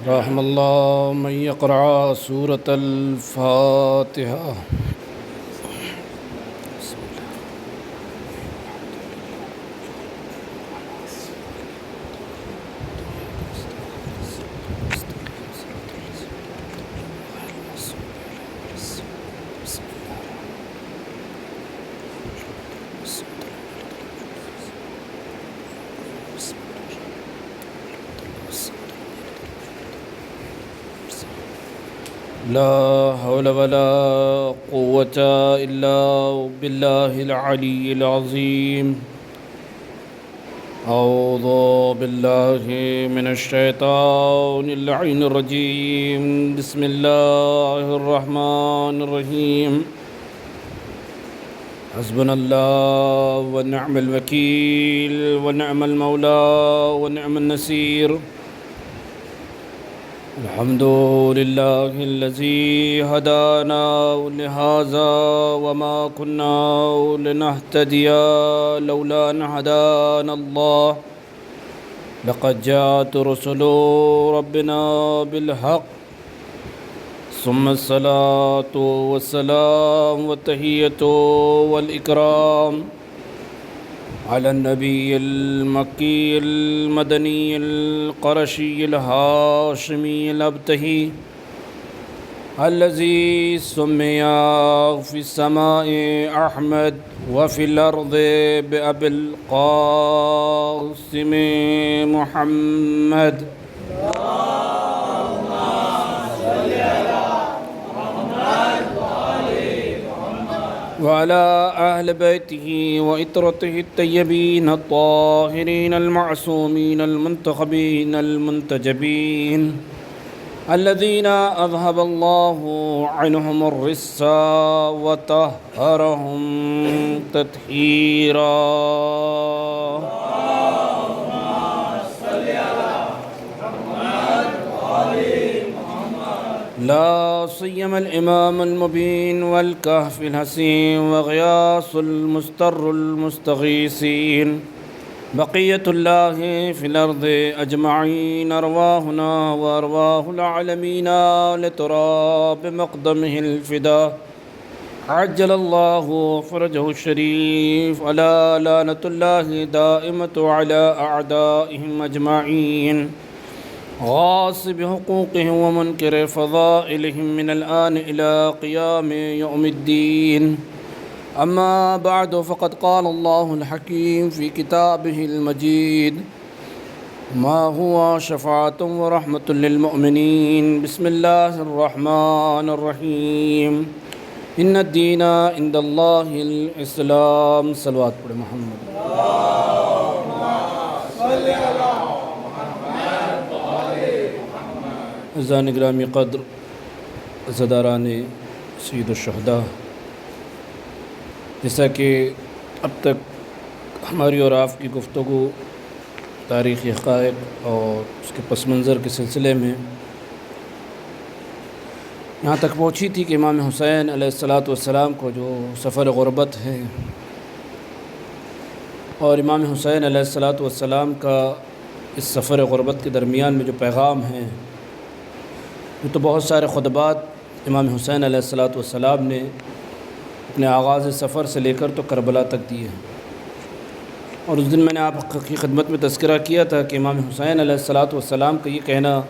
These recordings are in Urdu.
رحم الله من يقرأ سورة الفاتحة. لا حول ولا قوة إلا بالله العلي العظيم. أعوذ بالله من الشيطان اللعين الرجيم. بسم الله الرحمن الرحيم. حسبنا الله ونعم الوكيل ونعم المولى ونعم النصير. الحمد لله الذي هدانا لهذا وما كنا لنهتدي لولا أن هدانا الله. لقد جاءت رسل ربنا بالحق. ثم الصلاة والسلام والتحية والإكرام على النبي المكي المدني القرشي الهاشمي الأبتهي الذي سمي في السماء أحمد وفي الأرض بأبي القاسم محمد. وعلى أهل بيته وإطرته الطيبين الطاهرين المعصومين المنتخبين المنتجبين الذين أذهب الله عنهم الرجس وطهرهم تطهيرا. لا سيما الإمام المبين والكهف الحسين وغياث المستر المستغيثين بقية الله في الأرض أجمعين. أرواحنا وأرواح العالمين لتراب مقدمه الفداء. عجل الله فرجه الشريف. على لعنة الله دائمة على أعدائهم أجمعين. غاصب حقوقهم ومنكر فضائلهم من الآن إلى قيام يوم الدين. أما بعد فقد قال الله الحكيم في كتابه المجيد ما هو شفاعة ورحمة للمؤمنين. بسم الله الرحمن الرحيم. إن الدين عند الله الإسلام. صلوات پڑھیں محمد. عزیزان گرامی قدر، عزاداران سید الشہداء، جیسا کہ اب تک ہماری اور آپ کی گفتگو تاریخی حقائق اور اس کے پس منظر کے سلسلے میں یہاں تک پہنچی تھی کہ امام حسین علیہ السلام کو جو سفر غربت ہے اور امام حسین علیہ السلام کا اس سفر غربت کے درمیان میں جو پیغام ہیں، یہ تو بہت سارے خطبات امام حسین علیہ السلام نے اپنے آغاز سفر سے لے کر تو کربلا تک دیے ہیں. اور اس دن میں نے آپ کی خدمت میں تذکرہ کیا تھا کہ امام حسین علیہ السلام کا یہ کہنا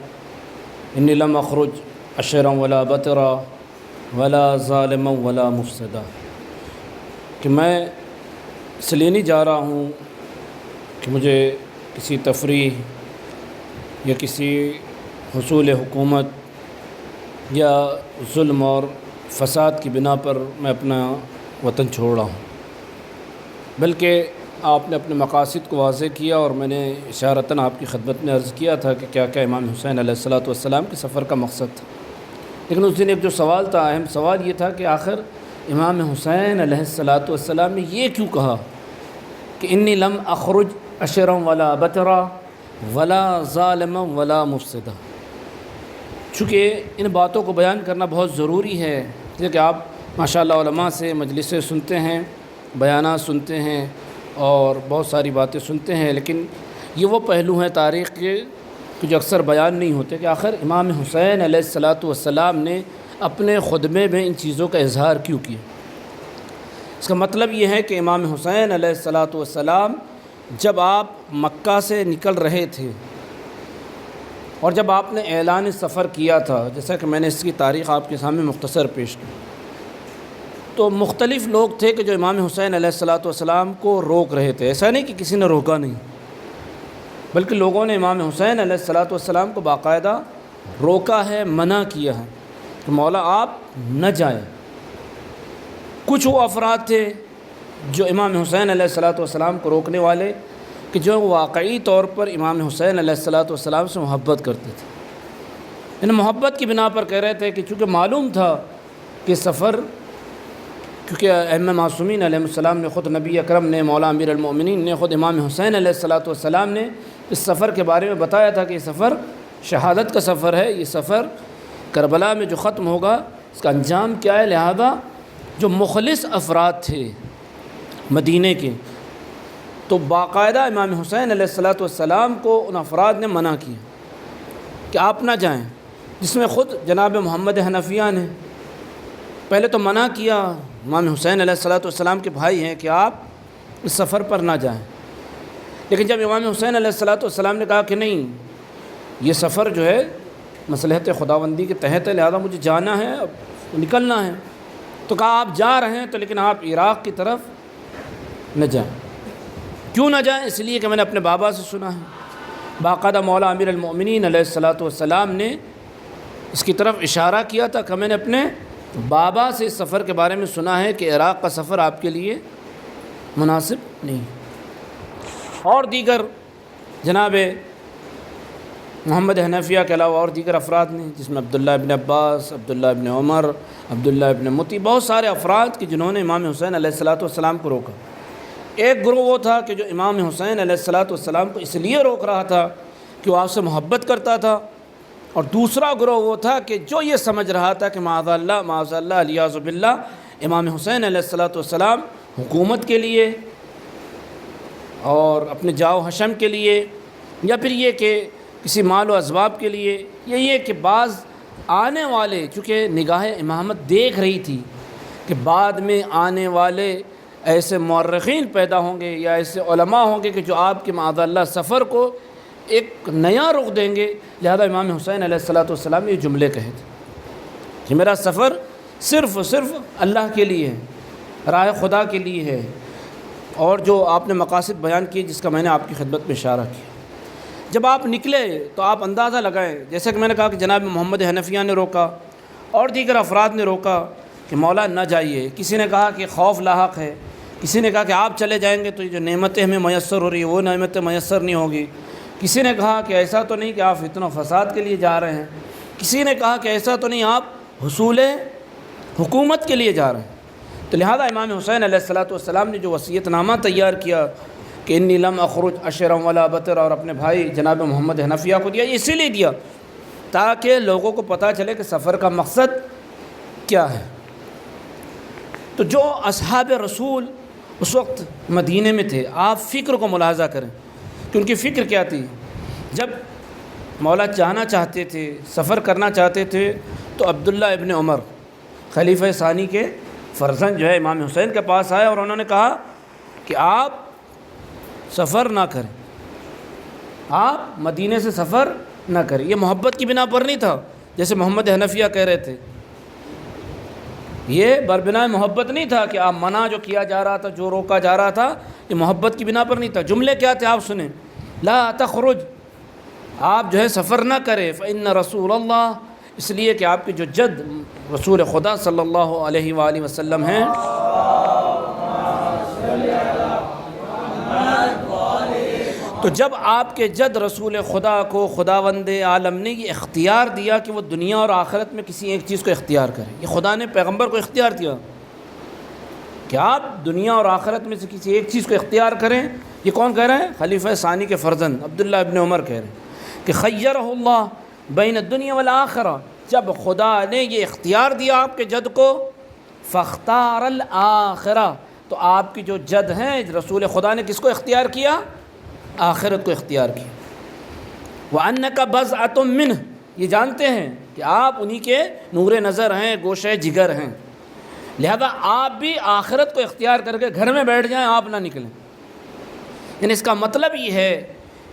انی لم اخرج عشرا ولا بطرا ولا ظالما ولا مفسدا، کہ میں اس لیے نہیں جا رہا ہوں کہ مجھے کسی تفریح یا کسی حصول حکومت یا ظلم اور فساد کی بنا پر میں اپنا وطن چھوڑ رہا ہوں، بلکہ آپ نے اپنے مقاصد کو واضح کیا اور میں نے اشارتاً آپ کی خدمت میں عرض کیا تھا کہ کیا کیا امام حسین علیہ السلام کے سفر کا مقصد تھا. لیکن اس دن ایک جو سوال تھا، اہم سوال یہ تھا کہ آخر امام حسین علیہ السلام نے یہ کیوں کہا کہ انی لم اخرج عشرا ولا بطرا ولا ظالما ولا مفسدا. چونکہ ان باتوں کو بیان کرنا بہت ضروری ہے، جیسے کہ آپ ماشاءاللہ علماء سے مجلسیں سنتے ہیں، بیانات سنتے ہیں اور بہت ساری باتیں سنتے ہیں، لیکن یہ وہ پہلو ہیں تاریخ کے کہ جو اکثر بیان نہیں ہوتے، کہ آخر امام حسین علیہ السلام نے اپنے خطبے میں ان چیزوں کا اظہار کیوں کیا۔ اس کا مطلب یہ ہے کہ امام حسین علیہ السلام جب آپ مکہ سے نکل رہے تھے اور جب آپ نے اعلان سفر کیا تھا، جیسا کہ میں نے اس کی تاریخ آپ کے سامنے مختصر پیش کی، تو مختلف لوگ تھے کہ جو امام حسین علیہ السلام کو روک رہے تھے۔ ایسا نہیں کہ کسی نے روکا نہیں، بلکہ لوگوں نے امام حسین علیہ السلام کو باقاعدہ روکا ہے، منع کیا ہے کہ مولا آپ نہ جائیں۔ کچھ وہ افراد تھے جو امام حسین علیہ السلام کو روکنے والے، کہ جو واقعی طور پر امام حسین علیہ السلام سے محبت کرتے تھے، یعنی محبت کی بنا پر کہہ رہے تھے کہ چونکہ معلوم تھا کہ سفر، کیونکہ ائمہ معصومین علیہ السلام نے خود، نبی اکرم نے، مولا امیر المؤمنین نے خود امام حسین علیہ السلام نے اس سفر کے بارے میں بتایا تھا کہ یہ سفر شہادت کا سفر ہے، یہ سفر کربلا میں جو ختم ہوگا اس کا انجام کیا ہے۔ لہذا جو مخلص افراد تھے مدینے کے، تو باقاعدہ امام حسین علیہ السلام کو ان افراد نے منع کیا کہ آپ نہ جائیں، جس میں خود جناب محمد حنفیہ نے پہلے تو منع کیا، امام حسین علیہ السلام کے بھائی ہیں، کہ آپ اس سفر پر نہ جائیں۔ لیکن جب امام حسین علیہ السلام نے کہا کہ نہیں، یہ سفر جو ہے مصلحت خداوندی کے تحت ہے، لہذا مجھے جانا ہے، اب نکلنا ہے، تو کہا آپ جا رہے ہیں تو لیکن آپ عراق کی طرف نہ جائیں۔ کیوں نہ جائیں؟ اس لیے کہ میں نے اپنے بابا سے سنا ہے۔ باقاعدہ مولا امیر المؤمنین علیہ السلام نے اس کی طرف اشارہ کیا تھا کہ میں نے اپنے بابا سے اس سفر کے بارے میں سنا ہے کہ عراق کا سفر آپ کے لیے مناسب نہیں۔ اور دیگر جناب محمد حنفیہ کے علاوہ اور دیگر افراد نے، جس میں عبداللہ ابن عباس، عبداللہ ابن عمر، عبداللہ ابن متی، بہت سارے افراد کہ جنہوں نے امام حسین علیہ السلام کو روکا۔ ایک گروہ وہ تھا کہ جو امام حسین علیہ السلام کو اس لیے روک رہا تھا کہ وہ آپ سے محبت کرتا تھا، اور دوسرا گروہ وہ تھا کہ جو یہ سمجھ رہا تھا کہ معاذ اللہ الیاذ باللہ امام حسین علیہ السلام حکومت کے لیے اور اپنے جاؤ حشم کے لیے، یا پھر یہ کہ کسی مال و اسباب کے لیے، یا یہ کہ بعض آنے والے، چونکہ نگاہ امامت دیکھ رہی تھی کہ بعد میں آنے والے ایسے مورخین پیدا ہوں گے یا ایسے علماء ہوں گے کہ جو آپ کے معاذ اللہ سفر کو ایک نیا رخ دیں گے، لہذا امام حسین علیہ السلام نے یہ جملے کہے تھے کہ میرا سفر صرف اللہ کے لیے ہے، راہ خدا کے لیے ہے، اور جو آپ نے مقاصد بیان کیے جس کا میں نے آپ کی خدمت میں اشارہ کیا۔ جب آپ نکلے تو آپ اندازہ لگائیں، جیسے کہ میں نے کہا کہ جناب محمد حنفیہ نے روکا اور دیگر افراد نے روکا کہ مولا نہ جائیے۔ کسی نے کہا کہ خوف لاحق ہے، کسی نے کہا کہ آپ چلے جائیں گے تو یہ جو نعمتیں ہمیں میسر ہو رہی ہیں وہ نعمتیں میسر نہیں ہوگی، کسی نے کہا کہ ایسا تو نہیں کہ آپ فتنہ و فساد کے لیے جا رہے ہیں، کسی نے کہا کہ ایسا تو نہیں آپ حصول حکومت کے لیے جا رہے ہیں۔ تو لہذا امام حسین علیہ السلام نے جو وصیت نامہ تیار کیا کہ انی لم اخرج اشرا ولا بطر، اور اپنے بھائی جناب محمد حنفیہ کو دیا، یہ اسی لیے دیا تاکہ لوگوں کو پتہ چلے کہ سفر کا مقصد کیا ہے۔ تو جو اصحاب رسول اس وقت مدینے میں تھے، آپ فکر کو ملاحظہ کریں کہ ان کی فکر کیا تھی۔ جب مولا جانا چاہتے تھے، سفر کرنا چاہتے تھے، تو عبداللہ ابن عمر خلیفہ ثانی کے فرزند جو ہے امام حسین کے پاس آئے اور انہوں نے کہا کہ آپ سفر نہ کریں، آپ مدینے سے سفر نہ کریں۔ یہ محبت کی بنا پر نہیں تھا جیسے محمد حنفیہ کہہ رہے تھے، یہ بربنائے محبت نہیں تھا کہ آپ منع جو کیا جا رہا تھا، جو روکا جا رہا تھا، یہ محبت کی بنا پر نہیں تھا۔ جملے کیا تھے آپ سنیں، لا تخرج، آپ جو ہے سفر نہ کرے، فإن رسول اللہ، اس لیے کہ آپ کے جو جد رسول خدا صلی اللہ علیہ وآلہ وسلم ہیں، تو جب آپ کے جد رسول خدا کو خداوند عالم نے یہ اختیار دیا کہ وہ دنیا اور آخرت میں کسی ایک چیز کو اختیار کرے، یہ خدا نے پیغمبر کو اختیار دیا کہ آپ دنیا اور آخرت میں سے کسی ایک چیز کو اختیار کریں۔ یہ کون کہہ رہے ہیں؟ خلیفہ ثانی کے فرزند عبداللہ ابن عمر کہہ رہے ہیں کہ خیرہ اللہ بین الدنیا والآخرہ، جب خدا نے یہ اختیار دیا آپ کے جد کو، فاختار الآخرہ، تو آپ کی جو جد ہیں رسول خدا نے کس کو اختیار کیا؟ آخرت کو اختیار کیا۔ وَأَنَّكَ بَضْعَةٌ مِّنْهُ، یہ جانتے ہیں کہ آپ انہی کے نور نظر ہیں، گوشہ جگر ہیں، لہذا آپ بھی آخرت کو اختیار کر کے گھر میں بیٹھ جائیں، آپ نہ نکلیں۔ یعنی اس کا مطلب یہ ہے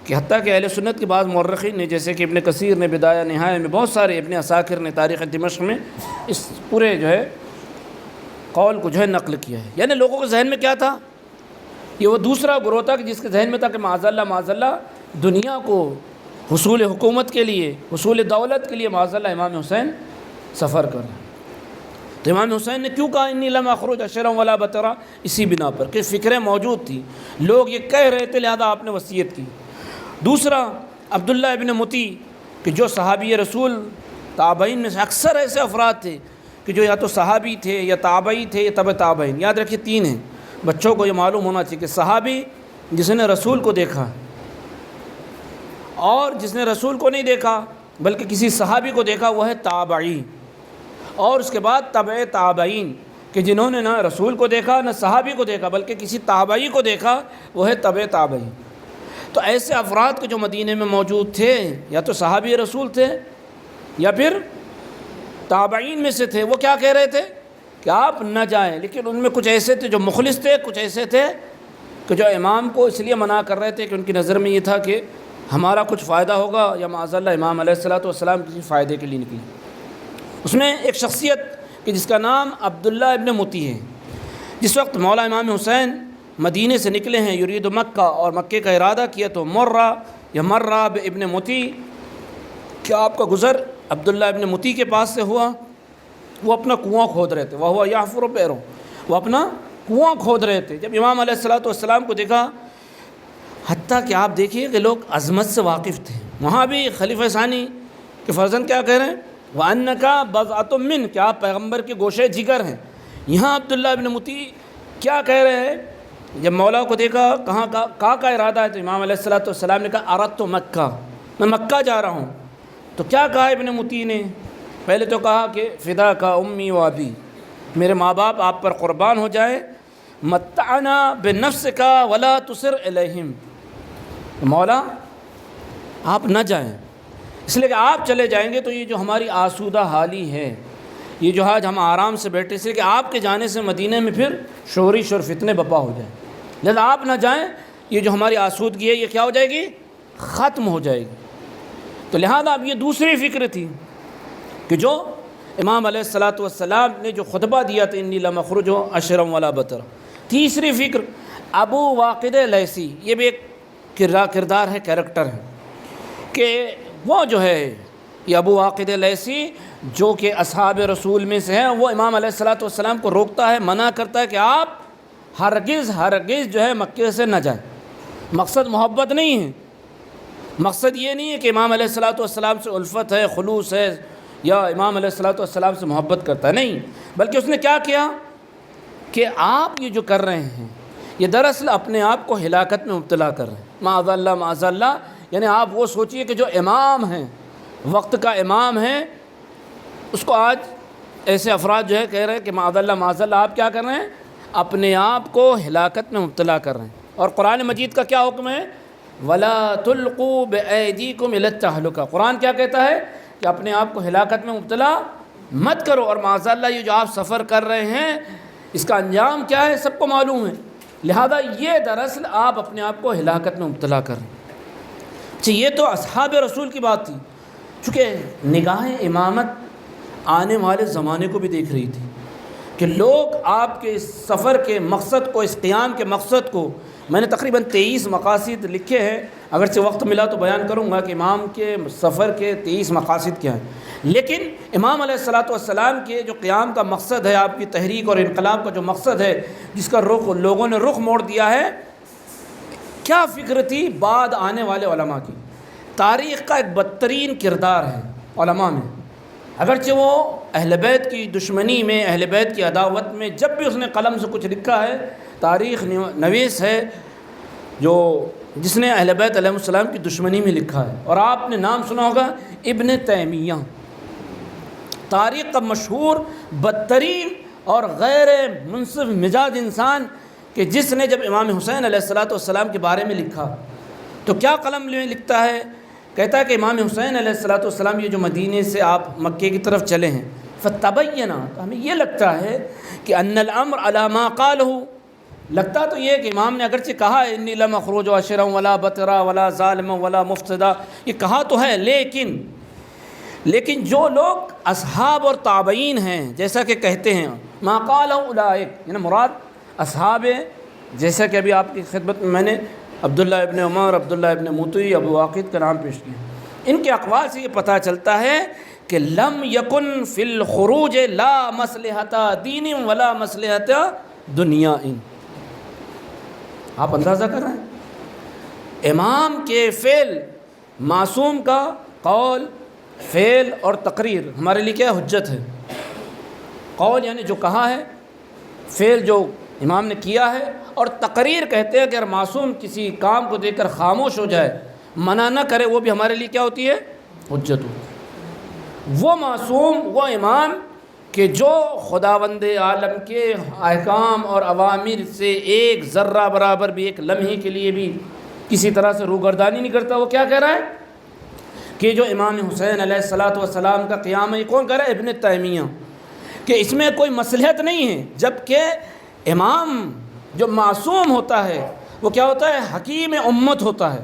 کہ حتیٰ کہ اہل سنت کے بعض مورخین نے، جیسے کہ ابن کثیر نے بدایہ نہایہ میں، بہت سارے ابن عساکر نے تاریخ دمشق میں اس پورے جو ہے قول کو جو ہے نقل کیا ہے۔ یعنی لوگوں کے ذہن میں کیا تھا؟ یہ وہ دوسرا گروہ تھا کہ جس کے ذہن میں تھا کہ معاذ اللہ دنیا کو حصول حکومت کے لیے، حصول دولت کے لیے معاذ اللہ امام حسین سفر کر رہے ہیں۔ تو امام حسین نے کیوں کہا انی لم اخرج اشرا ولا بطرا؟ اسی بنا پر کہ فکریں موجود تھیں، لوگ یہ کہہ رہے تھے، لہذا آپ نے وصیت کی۔ دوسرا عبداللہ ابن مطی کہ جو صحابی رسول تابعین میں سے اکثر ایسے افراد تھے کہ جو یا تو صحابی تھے یا تابعی تھے یا تبع تابعین، یاد رکھیے تین ہیں، بچوں کو یہ معلوم ہونا چاہیے کہ صحابی جس نے رسول کو دیکھا، اور جس نے رسول کو نہیں دیکھا بلکہ کسی صحابی کو دیکھا وہ ہے تابعی، اور اس کے بعد تبع تابعین کہ جنہوں نے نہ رسول کو دیکھا نہ صحابی کو دیکھا بلکہ کسی تابعی کو دیکھا وہ ہے تبع تابعین۔ تو ایسے افراد کے جو مدینے میں موجود تھے یا تو صحابی رسول تھے یا پھر تابعین میں سے تھے، وہ کیا کہہ رہے تھے کہ آپ نہ جائیں، لیکن ان میں کچھ ایسے تھے جو مخلص تھے، کچھ ایسے تھے کہ جو امام کو اس لیے منع کر رہے تھے کہ ان کی نظر میں یہ تھا کہ ہمارا کچھ فائدہ ہوگا، یا معاذ اللہ امام علیہ الصلوۃ والسلام کسی فائدے کے لیے نکلی۔ اس میں ایک شخصیت کہ جس کا نام عبداللہ ابن مطی ہے، جس وقت مولا امام حسین مدینے سے نکلے ہیں یرید مکہ اور مکے کا ارادہ کیا، تو مرہ ابن مطی، کیا آپ کا گزر عبداللہ ابن مطی کے پاس سے ہوا؟ وہ اپنا کنواں کھود رہے تھے، وہ یحفر پیرو، وہ اپنا کنواں کھود رہے تھے۔ جب امام علیہ الصلوۃ والسلام کو دیکھا، حتیٰ کہ آپ دیکھیے کہ لوگ عظمت سے واقف تھے، وہاں بھی خلیفہ ثانی کے فرزند کیا کہہ رہے ہیں؟ وَأَنَّكَ بَضْعَةٌ مِّنْ، کہ آپ پیغمبر کے گوشے جگر ہیں۔ یہاں عبداللہ ابن مطی کیا کہہ رہے ہیں؟ جب مولا کو دیکھا کہاں کا ارادہ ہے، تو امام علیہ الصلوۃ والسلام نے کہا اردت مکہ، میں مکہ جا رہا ہوں۔ تو کیا کہا ابن مطی نے؟ پہلے تو کہا کہ فدا کا امی و ابی، میرے ماں باپ آپ پر قربان ہو جائے، متعنا بنفسک ولا تسر الیہم، مولا آپ نہ جائیں، اس لیے کہ آپ چلے جائیں گے تو یہ جو ہماری آسودہ حالی ہے، یہ جو آج ہم آرام سے بیٹھے، اس لیے کہ آپ کے جانے سے مدینے میں پھر شورش اور فتنے بپا ہو جائیں، لہذا آپ نہ جائیں، یہ جو ہماری آسودگی ہے یہ کیا ہو جائے گی؟ ختم ہو جائے گی۔ تو لہذا اب یہ دوسری فکر تھی کہ جو امام علیہ الصلوۃ والسلام نے جو خطبہ دیا تھا انی لم اخرج اشرا ولا بطرا۔ تیسری فکر ابو واقد لیثی، یہ بھی ایک کردار ہے، کیریکٹر ہے کہ وہ جو ہے یہ ابو واقد لیثی جو کہ اصحاب رسول میں سے ہے، وہ امام علیہ الصلوۃ والسلام کو روکتا ہے، منع کرتا ہے کہ آپ ہرگز جو ہے مکے سے نہ جائیں۔ مقصد محبت نہیں ہے، مقصد یہ نہیں ہے کہ امام علیہ الصلوۃ والسلام سے الفت ہے، خلوص ہے، یا امام علیہ الصلوۃ والسلام سے محبت کرتا ہے، نہیں، بلکہ اس نے کیا کیا کہ آپ یہ جو کر رہے ہیں یہ دراصل اپنے آپ کو ہلاکت میں مبتلا کر رہے ہیں، معاذ اللہ۔ یعنی آپ وہ سوچئے کہ جو امام ہیں، وقت کا امام ہے، اس کو آج ایسے افراد جو ہے کہہ رہے ہیں کہ معاذ اللہ آپ کیا کر رہے ہیں؟ اپنے آپ کو ہلاکت میں مبتلا کر رہے ہیں۔ اور قرآن مجید کا کیا حکم ہے؟ وَلَا تُلْقُوا بِأَيْدِيكُمْ إِلَى التَّهْلُكَةِ، قرآن کیا کہتا ہے کہ اپنے آپ کو ہلاکت میں مبتلا مت کرو۔ اور معاذ اللہ یہ جو آپ سفر کر رہے ہیں اس کا انجام کیا ہے سب کو معلوم ہے، لہذا یہ دراصل آپ اپنے آپ کو ہلاکت میں مبتلا کر رہے ہیں۔ اچھا، یہ تو اصحاب رسول کی بات تھی، چونکہ نگاہ امامت آنے والے زمانے کو بھی دیکھ رہی تھی کہ لوگ آپ کے اس سفر کے مقصد کو، اس قیام کے مقصد کو، میں نے تقریباً 23 مقاصد لکھے ہیں، اگرچہ وقت ملا تو بیان کروں گا کہ امام کے سفر کے 23 مقاصد کیا ہیں، لیکن امام علیہ الصلوۃ والسلام کے جو قیام کا مقصد ہے، آپ کی تحریک اور انقلاب کا جو مقصد ہے، جس کا رخ لوگوں نے رخ موڑ دیا ہے، کیا فکر تھی بعد آنے والے علماء کی؟ تاریخ کا ایک بدترین کردار ہے علماء میں، اگرچہ وہ اہل بیت کی دشمنی میں، اہل بیت کی عداوت میں، جب بھی اس نے قلم سے کچھ لکھا ہے، تاریخ نویس ہے جو جس نے اہل بیت علیہ السلام کی دشمنی میں لکھا ہے، اور آپ نے نام سنا ہوگا ابن تیمیہ، تاریخ کا مشہور بدترین اور غیر منصف مزاج انسان، کہ جس نے جب امام حسین علیہ الصلوۃ والسلام کے بارے میں لکھا تو کیا قلم میں لکھتا ہے کہتا ہے کہ امام حسین علیہ الصلوۃ والسلام یہ جو مدینے سے آپ مکے کی طرف چلے ہیں، فتبینا، تو ہمیں یہ لگتا ہے کہ ان الامر علی ما قالہ، لگتا تو یہ کہ امام نے اگرچہ کہا ہے انی لم اخرج عشرا ولا بطرا ولا ظالما ولا مفسدا، یہ کہا تو ہے، لیکن جو لوگ اصحاب اور تابعین ہیں جیسا کہ کہتے ہیں ما قالہ اولئک، یعنی مراد اصحاب، جیسا کہ ابھی آپ کی خدمت میں نے عبداللہ ابن عمر، عبداللہ ابن مطیع، ابو واقد کا نام پیش کیا، ان کے اقوال سے یہ پتہ چلتا ہے کہ لم یکن فی الخروج لا مصلحۃ دین ولا مصلحۃ دنیا۔ آپ اندازہ کر رہے ہیں امام کے فعل، معصوم کا قول، فعل اور تقریر ہمارے لیے کیا حجت ہے؟ قول یعنی جو کہا ہے، فعل جو امام نے کیا ہے، اور تقریر کہتے ہیں کہ اگر معصوم کسی کام کو دیکھ کر خاموش ہو جائے، منع نہ کرے، وہ بھی ہمارے لیے کیا ہوتی ہے؟ حجت ہوتی ہے۔ وہ معصوم، وہ امام کہ جو خداوند عالم کے احکام اور اوامر سے ایک ذرہ برابر بھی، ایک لمحے کے لیے بھی کسی طرح سے روگردانی نہیں کرتا، وہ کیا کہہ رہا ہے کہ جو امام حسین علیہ الصلوۃ والسلام کا قیام ہے، یہ کون کہہ رہا ہے؟ ابن تیمیہ، کہ اس میں کوئی مصلحت نہیں ہے، جبکہ امام جو معصوم ہوتا ہے وہ کیا ہوتا ہے؟ حکیم امت ہوتا ہے،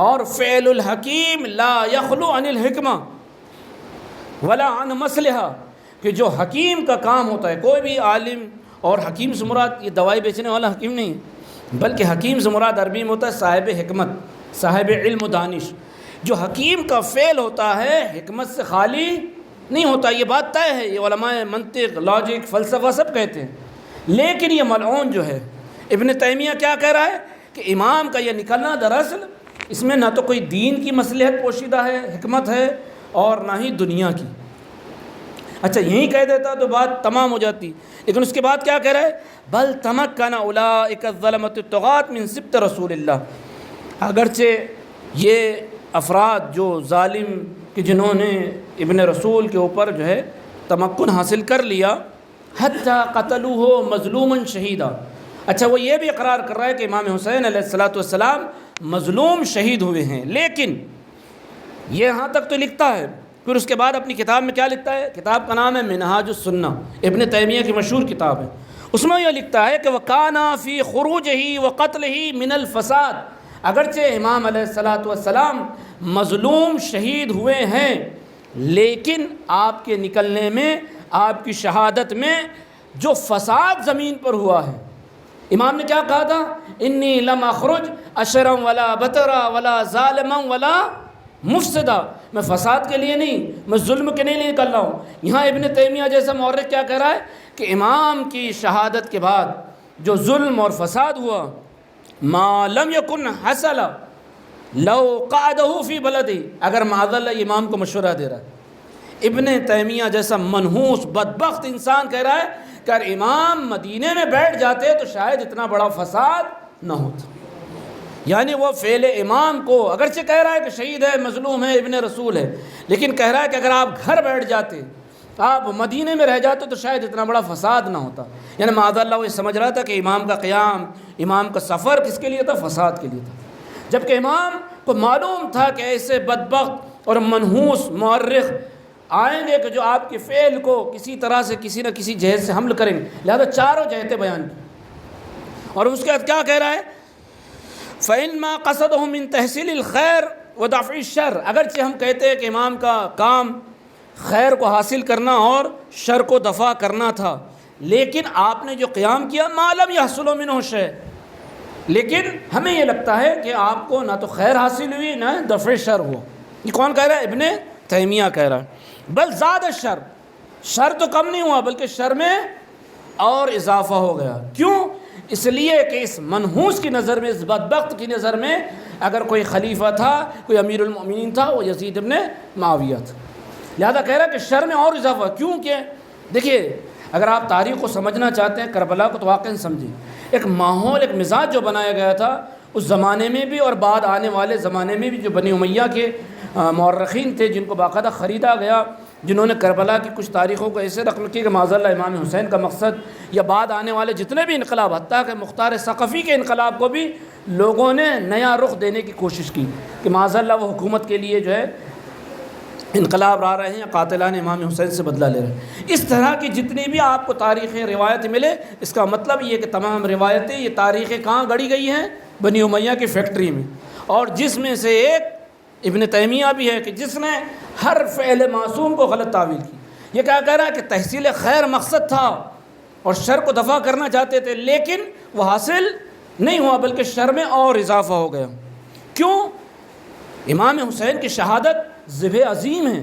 اور فعل الحکیم لا یخلو عن الحکمہ ولا عن مصلحہ، کہ جو حکیم کا کام ہوتا ہے، کوئی بھی عالم، اور حکیم سے مراد یہ دوائی بیچنے والا حکیم نہیں، بلکہ حکیم سے مراد عربی میں ہوتا ہے صاحب حکمت، صاحب علم و دانش۔ جو حکیم کا فعل ہوتا ہے حکمت سے خالی نہیں ہوتا، یہ بات طے ہے، یہ علماء منطق، لاجک، فلسفہ سب کہتے ہیں۔ لیکن یہ ملعون جو ہے ابن تیمیہ کیا کہہ رہا ہے کہ امام کا یہ نکلنا دراصل اس میں نہ تو کوئی دین کی مصلحت پوشیدہ ہے، حکمت ہے، اور نہ ہی دنیا کی۔ اچھا یہی کہہ دیتا تو بات تمام ہو جاتی، لیکن اس کے بعد کیا کہہ رہا ہے؟ بل تمکن اولئک الظلمۃ الطغاة من سبط رسول اللہ، اگرچہ یہ افراد جو ظالم کہ جنہوں نے ابن رسول کے اوپر جو ہے تمکن حاصل کر لیا، حتیٰ قتلوہ مظلوما شہیدا، اچھا وہ یہ بھی اقرار کر رہا ہے کہ امام حسین علیہ الصلوۃ والسلام مظلوم شہید ہوئے ہیں، لیکن یہ یہاں تک تو لکھتا ہے، پھر اس کے بعد اپنی کتاب میں کیا لکھتا ہے؟ کتاب کا نام ہے منہاج السنہ، ابن تیمیہ کی مشہور کتاب ہے، اس میں یہ لکھتا ہے کہ وَكَانَ فِي خُرُوجِهِ وَقَتْلِهِ مِنَ الْفَسَادِ، اگرچہ امام علیہ الصلوۃ والسلام مظلوم شہید ہوئے ہیں، لیکن آپ کے نکلنے میں، آپ کی شہادت میں جو فساد زمین پر ہوا ہے، امام نے کیا کہا تھا؟ انی لم اخرج اشرا ولا بطرا ولا ظالما ولا مفسدا، میں فساد کے لیے نہیں، میں ظلم کے لیے نکل رہا ہوں۔ یہاں ابن تیمیہ جیسا مورخ کیا کہہ رہا ہے کہ امام کی شہادت کے بعد جو ظلم اور فساد ہوا، ما لم یکن حصل لو قعدہ فی بلدی، اگر معاذ اللہ امام کو مشورہ دے رہا ہے، ابن تیمیہ جیسا منحوس بدبخت انسان کہہ رہا ہے کہ اگر امام مدینے میں بیٹھ جاتے تو شاید اتنا بڑا فساد نہ ہوتا۔ یعنی وہ فعل امام کو اگرچہ کہہ رہا ہے کہ شہید ہے، مظلوم ہے، ابن رسول ہے، لیکن کہہ رہا ہے کہ اگر آپ گھر بیٹھ جاتے، آپ مدینے میں رہ جاتے تو شاید اتنا بڑا فساد نہ ہوتا۔ یعنی معاذ اللہ وہ سمجھ رہا تھا کہ امام کا قیام، امام کا سفر کس کے لیے تھا؟ فساد کے لیے تھا، جبکہ امام کو معلوم تھا کہ ایسے بدبخت اور منحوس مورخ آئیں گے کہ جو آپ کے فعل کو کسی طرح سے کسی نہ کسی جہت سے حمل کریں گے، لہذا چاروں جہتیں بیان کی۔ اور اس کے بعد کیا کہہ رہا ہے؟ فَإِنْمَا قَصَدُهُ مِنْ تَحْصِيلِ الْخَيْرِ وَدَفْعِ الشَّرِّ، اگرچہ ہم کہتے ہیں کہ امام کا کام خیر کو حاصل کرنا اور شر کو دفع کرنا تھا، لیکن آپ نے جو قیام کیا مَا لَمْ يَحْصُلُ مِنْهُ شَيْءٌ، لیکن ہمیں یہ لگتا ہے کہ آپ کو نہ تو خیر حاصل ہوئی نہ دفع شر ہوا۔ یہ کون کہہ رہا ہے؟ ابن تیمیہ کہہ رہا ہے۔ بل زاد الشر، شر تو کم نہیں ہوا بلکہ شر میں اور اضافہ ہو گیا۔ کیوں؟ اس لیے کہ اس منحوس کی نظر میں، اس بدبخت کی نظر میں اگر کوئی خلیفہ تھا، کوئی امیر المؤمنین تھا، وہ یزید ابن معاویہ تھا، لہذا کہہ رہا ہے کہ شر میں اور اضافہ۔ کیوں کہ دیکھیے اگر آپ تاریخ کو سمجھنا چاہتے ہیں، کربلا کو تو واقعاً سمجھیں، ایک ماحول، ایک مزاج جو بنایا گیا تھا اس زمانے میں بھی اور بعد آنے والے زمانے میں بھی، جو بنی امیہ کے مورخین تھے جن کو باقاعدہ خریدا گیا، جنہوں نے کربلا کی کچھ تاریخوں کو ایسے رقم کی کہ معاذ اللہ امام حسین کا مقصد یا بعد آنے والے جتنے بھی انقلاب، حتیٰ کہ مختار ثقفی کے انقلاب کو بھی لوگوں نے نیا رخ دینے کی کوشش کی کہ معاذ اللہ وہ حکومت کے لیے جو ہے انقلاب لا رہے ہیں یا قاتلان امام حسین سے بدلہ لے رہے ہیں۔ اس طرح کی جتنی بھی آپ کو تاریخیں روایتیں ملے، اس کا مطلب یہ کہ تمام روایتیں، یہ تاریخیں کہاں گڑھی گئی ہیں؟ بنی امیہ کی فیکٹری میں، اور جس میں سے ایک ابن تیمیہ بھی ہے کہ جس نے ہر فعل معصوم کو غلط تعویل کی۔ یہ کیا کہہ رہا ہے کہ تحصیل خیر مقصد تھا اور شر کو دفع کرنا چاہتے تھے، لیکن وہ حاصل نہیں ہوا بلکہ شر میں اور اضافہ ہو گیا۔ کیوں؟ امام حسین کی شہادت ذبح عظیم ہے۔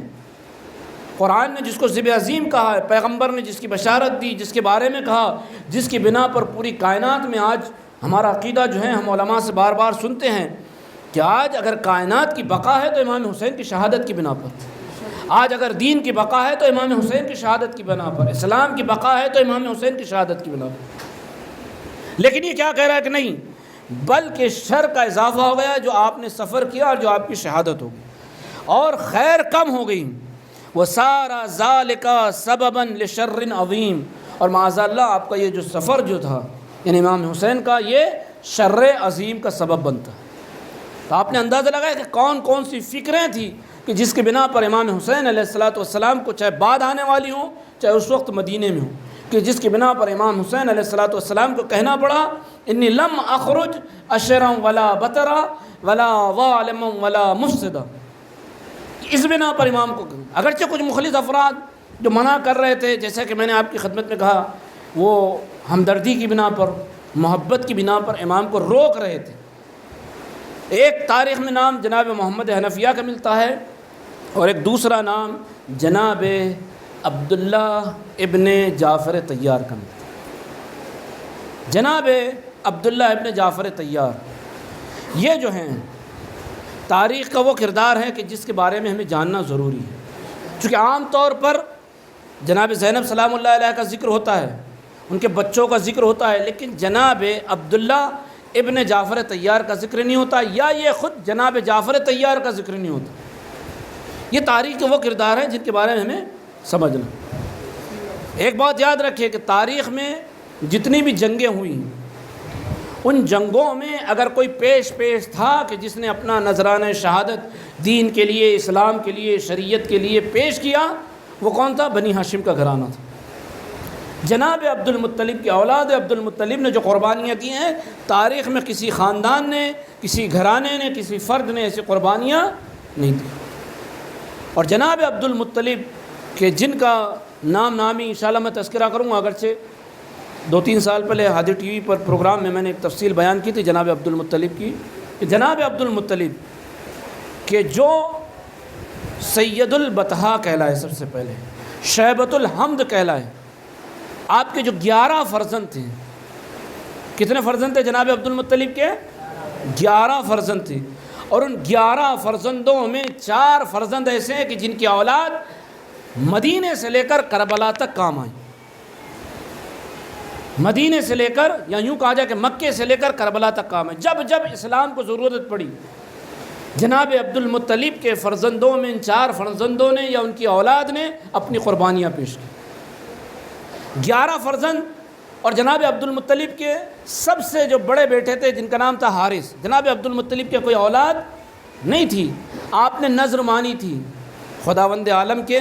قرآن نے جس کو ذبح عظیم کہا ہے، پیغمبر نے جس کی بشارت دی، جس کے بارے میں کہا، جس کی بنا پر پوری کائنات میں آج ہمارا عقیدہ جو ہے ہم علماء سے بار بار سنتے ہیں کہ آج اگر کائنات کی بقا ہے تو امام حسین کی شہادت کی بنا پر، آج اگر دین کی بقا ہے تو امام حسین کی شہادت کی بنا پر، اسلام کی بقا ہے تو امام حسین کی شہادت کی بنا پر۔ لیکن یہ کیا کہہ رہا ہے کہ نہیں، بلکہ شر کا اضافہ ہو گیا جو آپ نے سفر کیا اور جو آپ کی شہادت ہوگی، اور خیر کم ہو گئی۔ وَسَارَ ذَلِكَ سَبَبًا لِشَرٍ عَظِيمٍ، اور معاذ اللہ آپ کا یہ جو سفر جو تھا یعنی امام حسین کا، یہ شر عظیم کا سبب بنتا ہے۔ تو آپ نے اندازہ لگایا کہ کون کون سی فکریں تھیں کہ جس کے بنا پر امام حسین علیہ السلام کو چاہے بعد آنے والی ہوں چاہے اس وقت مدینے میں ہوں، کہ جس کی بنا پر امام حسین علیہ السلام کو کہنا پڑا انی لم اخرج اشرا ولا بطرا ولا ظالما ولا مفسدا۔ اس بنا پر امام کو، اگرچہ کچھ مخلص افراد جو منع کر رہے تھے، جیسا کہ میں نے آپ کی خدمت میں کہا، وہ ہمدردی کی بنا پر، محبت کی بنا پر امام کو روک رہے تھے۔ ایک تاریخ میں نام جناب محمد حنفیہ کا ملتا ہے اور ایک دوسرا نام جناب عبداللہ ابن جعفر طیار کا ملتا ہے۔ جناب عبداللہ ابن جعفر طیار یہ جو ہیں تاریخ کا وہ کردار ہے کہ جس کے بارے میں ہمیں جاننا ضروری ہے، چونکہ عام طور پر جناب زینب سلام اللہ علیہ کا ذکر ہوتا ہے، ان کے بچوں کا ذکر ہوتا ہے، لیکن جناب عبداللہ ابن جعفر طیار کا ذکر نہیں ہوتا، یا یہ خود جناب جعفر طیار کا ذکر نہیں ہوتا۔ یہ تاریخ کے وہ کردار ہیں جن کے بارے میں ہمیں سمجھنا۔ ایک بات یاد رکھیے کہ تاریخ میں جتنی بھی جنگیں ہوئی ہیں، ان جنگوں میں اگر کوئی پیش تھا کہ جس نے اپنا نذرانہ شہادت دین کے لیے، اسلام کے لیے، شریعت کے لیے پیش کیا، وہ کون تھا؟ بنی ہاشم کا گھرانہ تھا۔ جناب عبد المطلب کی اولاد عبد المطلب نے جو قربانیاں دی ہیں، تاریخ میں کسی خاندان نے، کسی گھرانے نے، کسی فرد نے ایسی قربانیاں نہیں دی۔ اور جناب عبد المطلب کہ جن کا نام نامی انشاءاللہ میں تذکرہ کروں گا، اگرچہ 2-3 سال پہلے ہادی ٹی وی پر پروگرام میں نے ایک تفصیل بیان کی تھی جناب عبد المطلب کی، کہ جناب عبد المطلب کہ جو سید البطحاء کہلائے، سب سے پہلے شیبۃ الحمد کہلائے، آپ کے جو 11 فرزند تھے، کتنے فرزند تھے جناب عبد المطلب کے؟ 11 فرزند تھے، اور ان 11 فرزندوں میں 4 فرزند ایسے ہیں کہ جن کی اولاد مدینے سے لے کر کربلا تک کام آئی۔ مدینے سے لے کر، یا یوں کہا جائے کہ مکے سے لے کر کربلا تک کام ہے۔ جب جب اسلام کو ضرورت پڑی، جناب عبد المطلب کے فرزندوں میں ان 4 فرزندوں نے یا ان کی اولاد نے اپنی قربانیاں پیش کی۔ 11 فرزند، اور جناب عبد المطلب کے سب سے جو بڑے بیٹے تھے جن کا نام تھا حارث، جناب عبد المطلب کے کوئی اولاد نہیں تھی، آپ نے نذر مانی تھی خداوند عالم کے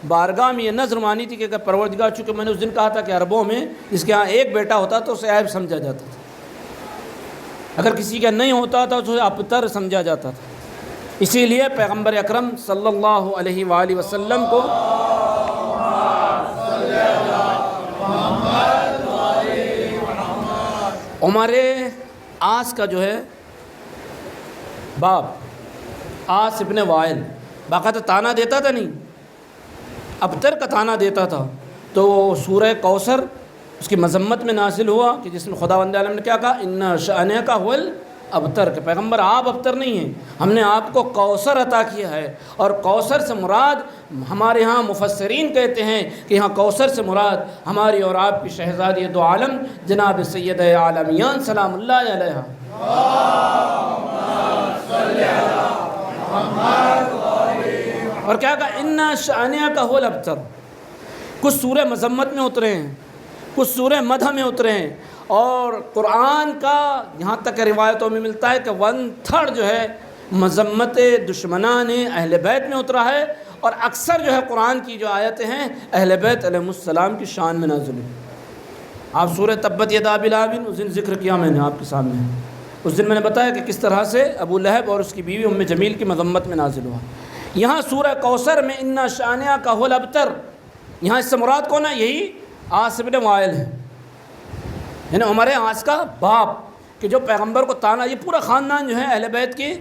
بارگاہ میں، یہ نذر مانی تھی کہ اگر پروردگار، چونکہ میں نے اس دن کہا تھا کہ عربوں میں جس کے ہاں ایک بیٹا ہوتا تو اسے عیب سمجھا جاتا تھا، اگر کسی کا نہیں ہوتا تھا تو اسے ابتر سمجھا جاتا تھا۔ اسی لیے پیغمبر اکرم صلی اللہ علیہ وآلہ وسلم کو عمر آس کا جو ہے باپ آس ابن وائل باقاعدہ تانا دیتا تھا، نہیں ابتر کا تانا دیتا تھا، تو سورہ کوثر اس کی مذمت میں نازل ہوا کہ جس میں خداوند عالم نے کیا کہا، ان شأنک هو الابتر، کہ پیغمبر آپ ابتر نہیں ہیں، ہم نے آپ کو کوثر عطا کیا ہے۔ اور کوثر سے مراد ہمارے ہاں مفسرین کہتے ہیں کہ یہاں کوثر سے مراد ہماری اور آپ کی شہزادی دو عالم جناب سید عالمیان سلام اللہ علیہ، اور کیا کہا، ان شأنک هو الابتر۔ کچھ سورہ مذمت میں اترے ہیں، کچھ سورہ مدح میں اترے ہیں، اور قرآن کا یہاں تک روایتوں میں ملتا ہے کہ 1/3 جو ہے مذمت دشمنان اہل بیت میں اترا ہے، اور اکثر جو ہے قرآن کی جو آیتیں ہیں اہل بیت علیہ السلام کی شان میں نازل ہیں۔ آپ سورہ تبت یدا ابی لہب، اس دن ذکر کیا میں نے آپ کے سامنے، اس دن میں نے بتایا کہ کس طرح سے ابو لہب اور اس کی بیوی ام جمیل کی مذمت میں نازل ہوا۔ یہاں سورہ کوثر میں انا شانئک ھو الابتر، یہاں اس سے مراد کون ہے؟ یہی عاص بن وائل ہے، یعنی عمر عاص کا باپ، کہ جو پیغمبر کو تانا، یہ پورا خاندان جو ہے اہل بیت کی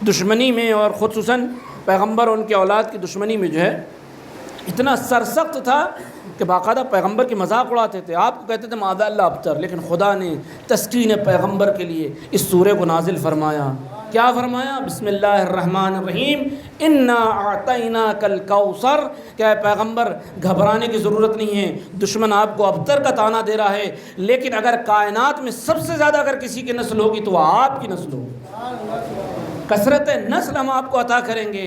دشمنی میں اور خصوصاً پیغمبر اور ان کی اولاد کی دشمنی میں جو ہے اتنا سرسخت تھا کہ باقاعدہ پیغمبر کی مذاق اڑاتے تھے، آپ کو کہتے تھے معاذ اللہ ابتر، لیکن خدا نے تسکین پیغمبر کے لیے اس سورہ کو نازل فرمایا۔ کیا فرمایا؟ بسم اللہ الرحمن الرحیم، انا اعطیناک الکوثر، کہ اے پیغمبر گھبرانے کی ضرورت نہیں ہے، دشمن آپ کو ابتر کا تانا دے رہا ہے، لیکن اگر کائنات میں سب سے زیادہ اگر کسی کی نسل ہوگی تو وہ آپ کی نسل ہوگی، کثرت نسل ہم آپ کو عطا کریں گے۔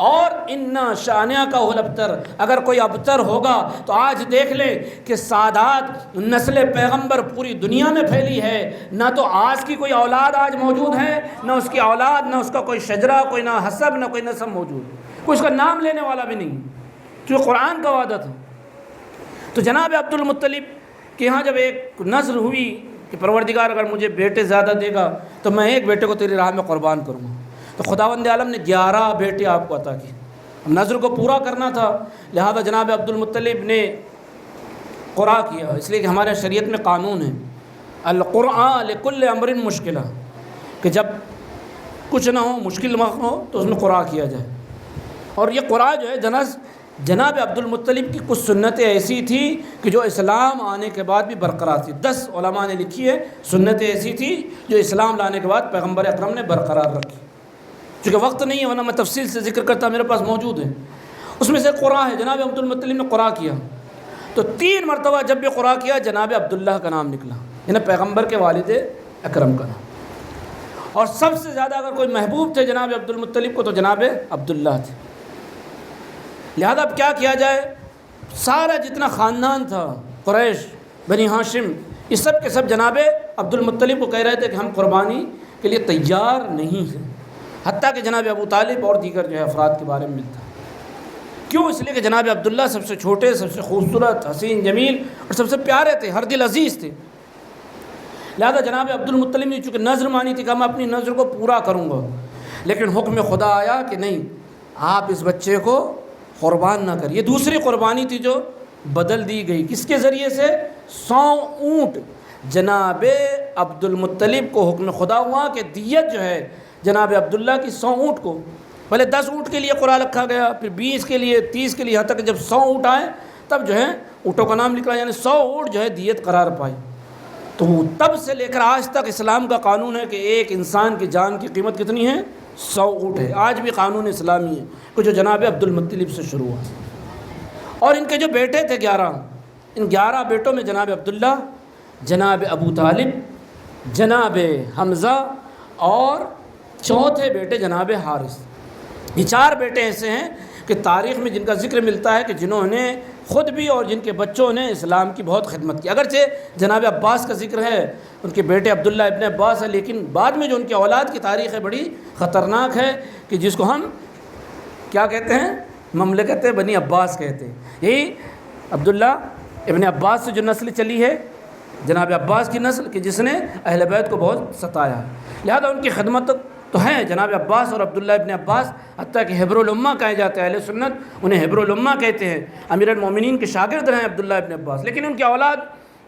اور انا شانئک ھو الابتر، اگر کوئی ابتر ہوگا تو آج دیکھ لے کہ سادات نسل پیغمبر پوری دنیا میں پھیلی ہے، نہ تو آج کی کوئی اولاد آج موجود ہے، نہ اس کی اولاد، نہ اس کا کوئی شجرہ، کوئی نہ حسب، نہ کوئی نسب موجود، کوئی اس کا نام لینے والا بھی نہیں، جو قرآن کا وعدہ تھا۔ تو جناب عبد المطلب کہ یہاں جب ایک نظر ہوئی کہ پروردگار اگر مجھے بیٹے زیادہ دے گا تو میں ایک بیٹے کو تیری راہ میں قربان کروں گا، تو خداوند عالم نے 11 بیٹے آپ کو عطا کیے۔ نظر کو پورا کرنا تھا، لہذا جناب عبد المطلب نے قرعہ کیا، اس لیے کہ ہمارے شریعت میں قانون ہے القرعہ لکل امر مشکلہ، کہ جب کچھ نہ ہو، مشکل وقت ہو تو اس میں قرعہ کیا جائے۔ اور یہ قرعہ جو ہے جناب عبد المطلب کی کچھ سنتیں ایسی تھی کہ جو اسلام آنے کے بعد بھی برقرار تھی۔ 10 علماء نے لکھی ہے سنتیں ایسی تھی جو اسلام لانے کے بعد پیغمبر اکرم نے برقرار رکھی، چونکہ وقت نہیں ہے ورنہ میں تفصیل سے ذکر کرتا، میرے پاس موجود ہے۔ اس میں سے قرعہ ہے، جناب عبد المطلب نے قرعہ کیا تو 3 مرتبہ جب بھی قرعہ کیا جناب عبداللہ کا نام نکلا، یعنی پیغمبر کے والد اکرم کا نام، اور سب سے زیادہ اگر کوئی محبوب تھے جناب عبد المطلب کو تو جناب عبداللہ تھے۔ لہذا اب کیا کیا جائے، سارا جتنا خاندان تھا قریش، بنی ہاشم، یہ سب کے سب جناب عبد المطلب کو کہہ رہے تھے کہ ہم قربانی کے لیے تیار نہیں ہیں، حتیٰ کہ جناب ابو طالب اور دیگر جو ہے افراد کے بارے میں ملتا ہے۔ کیوں؟ اس لیے کہ جناب عبداللہ سب سے چھوٹے، سب سے خوبصورت، حسین، جمیل اور سب سے پیارے تھے، ہر دل عزیز تھے۔ لہذا جناب عبد المطلب نے چونکہ نظر مانی تھی کہ میں اپنی نظر کو پورا کروں گا، لیکن حکم خدا آیا کہ نہیں، آپ اس بچے کو قربان نہ کر۔ یہ دوسری قربانی تھی جو بدل دی گئی، کس کے ذریعے سے؟ 100 اونٹ جناب عبد المطلب کو حکم خدا ہوا کہ دیت جو ہے جناب عبداللہ کی 100 اونٹ کو، پہلے 10 اونٹ کے لیے قرعہ رکھا گیا، پھر 20 کے لیے، 30 کے لیے، یہاں تک کہ جب 100 اونٹ آئے تب جو ہے اونٹوں کا نام نکلا، یعنی 100 اونٹ جو ہے دیت قرار پائی۔ تو تب سے لے کر آج تک اسلام کا قانون ہے کہ ایک انسان کی جان کی قیمت کتنی ہے؟ 100 اونٹ ہے، آج بھی قانون اسلامی ہے کہ جو جناب عبد المطلب سے شروع ہوا۔ اور ان کے جو بیٹے تھے 11، ان 11 بیٹوں میں جناب عبداللہ، جناب ابو طالب، جناب حمزہ اور چوتھے بیٹے جناب حارث، یہ 4 بیٹے ایسے ہیں کہ تاریخ میں جن کا ذکر ملتا ہے کہ جنہوں نے خود بھی اور جن کے بچوں نے اسلام کی بہت خدمت کی۔ اگرچہ جناب عباس کا ذکر ہے، ان کے بیٹے عبداللہ ابن عباس ہے، لیکن بعد میں جو ان کی اولاد کی تاریخ ہے بڑی خطرناک ہے، کہ جس کو ہم کیا کہتے ہیں؟ مملکت بنی عباس کہتے ہیں۔ یہی عبداللہ ابن عباس سے جو نسل چلی ہے، جناب عباس کی نسل، کہ جس نے اہل بیت کو بہت ستایا، لہذا ان کی خدمت تو ہے جناب عباس اور عبداللہ ابن عباس، حتیٰ کہ حبر الامہ کہے جاتے ہیں، اہل سنت انہیں حبر الامہ کہتے ہیں، امیر المومنین کے شاگرد ہیں عبداللہ ابن عباس، لیکن ان کی اولاد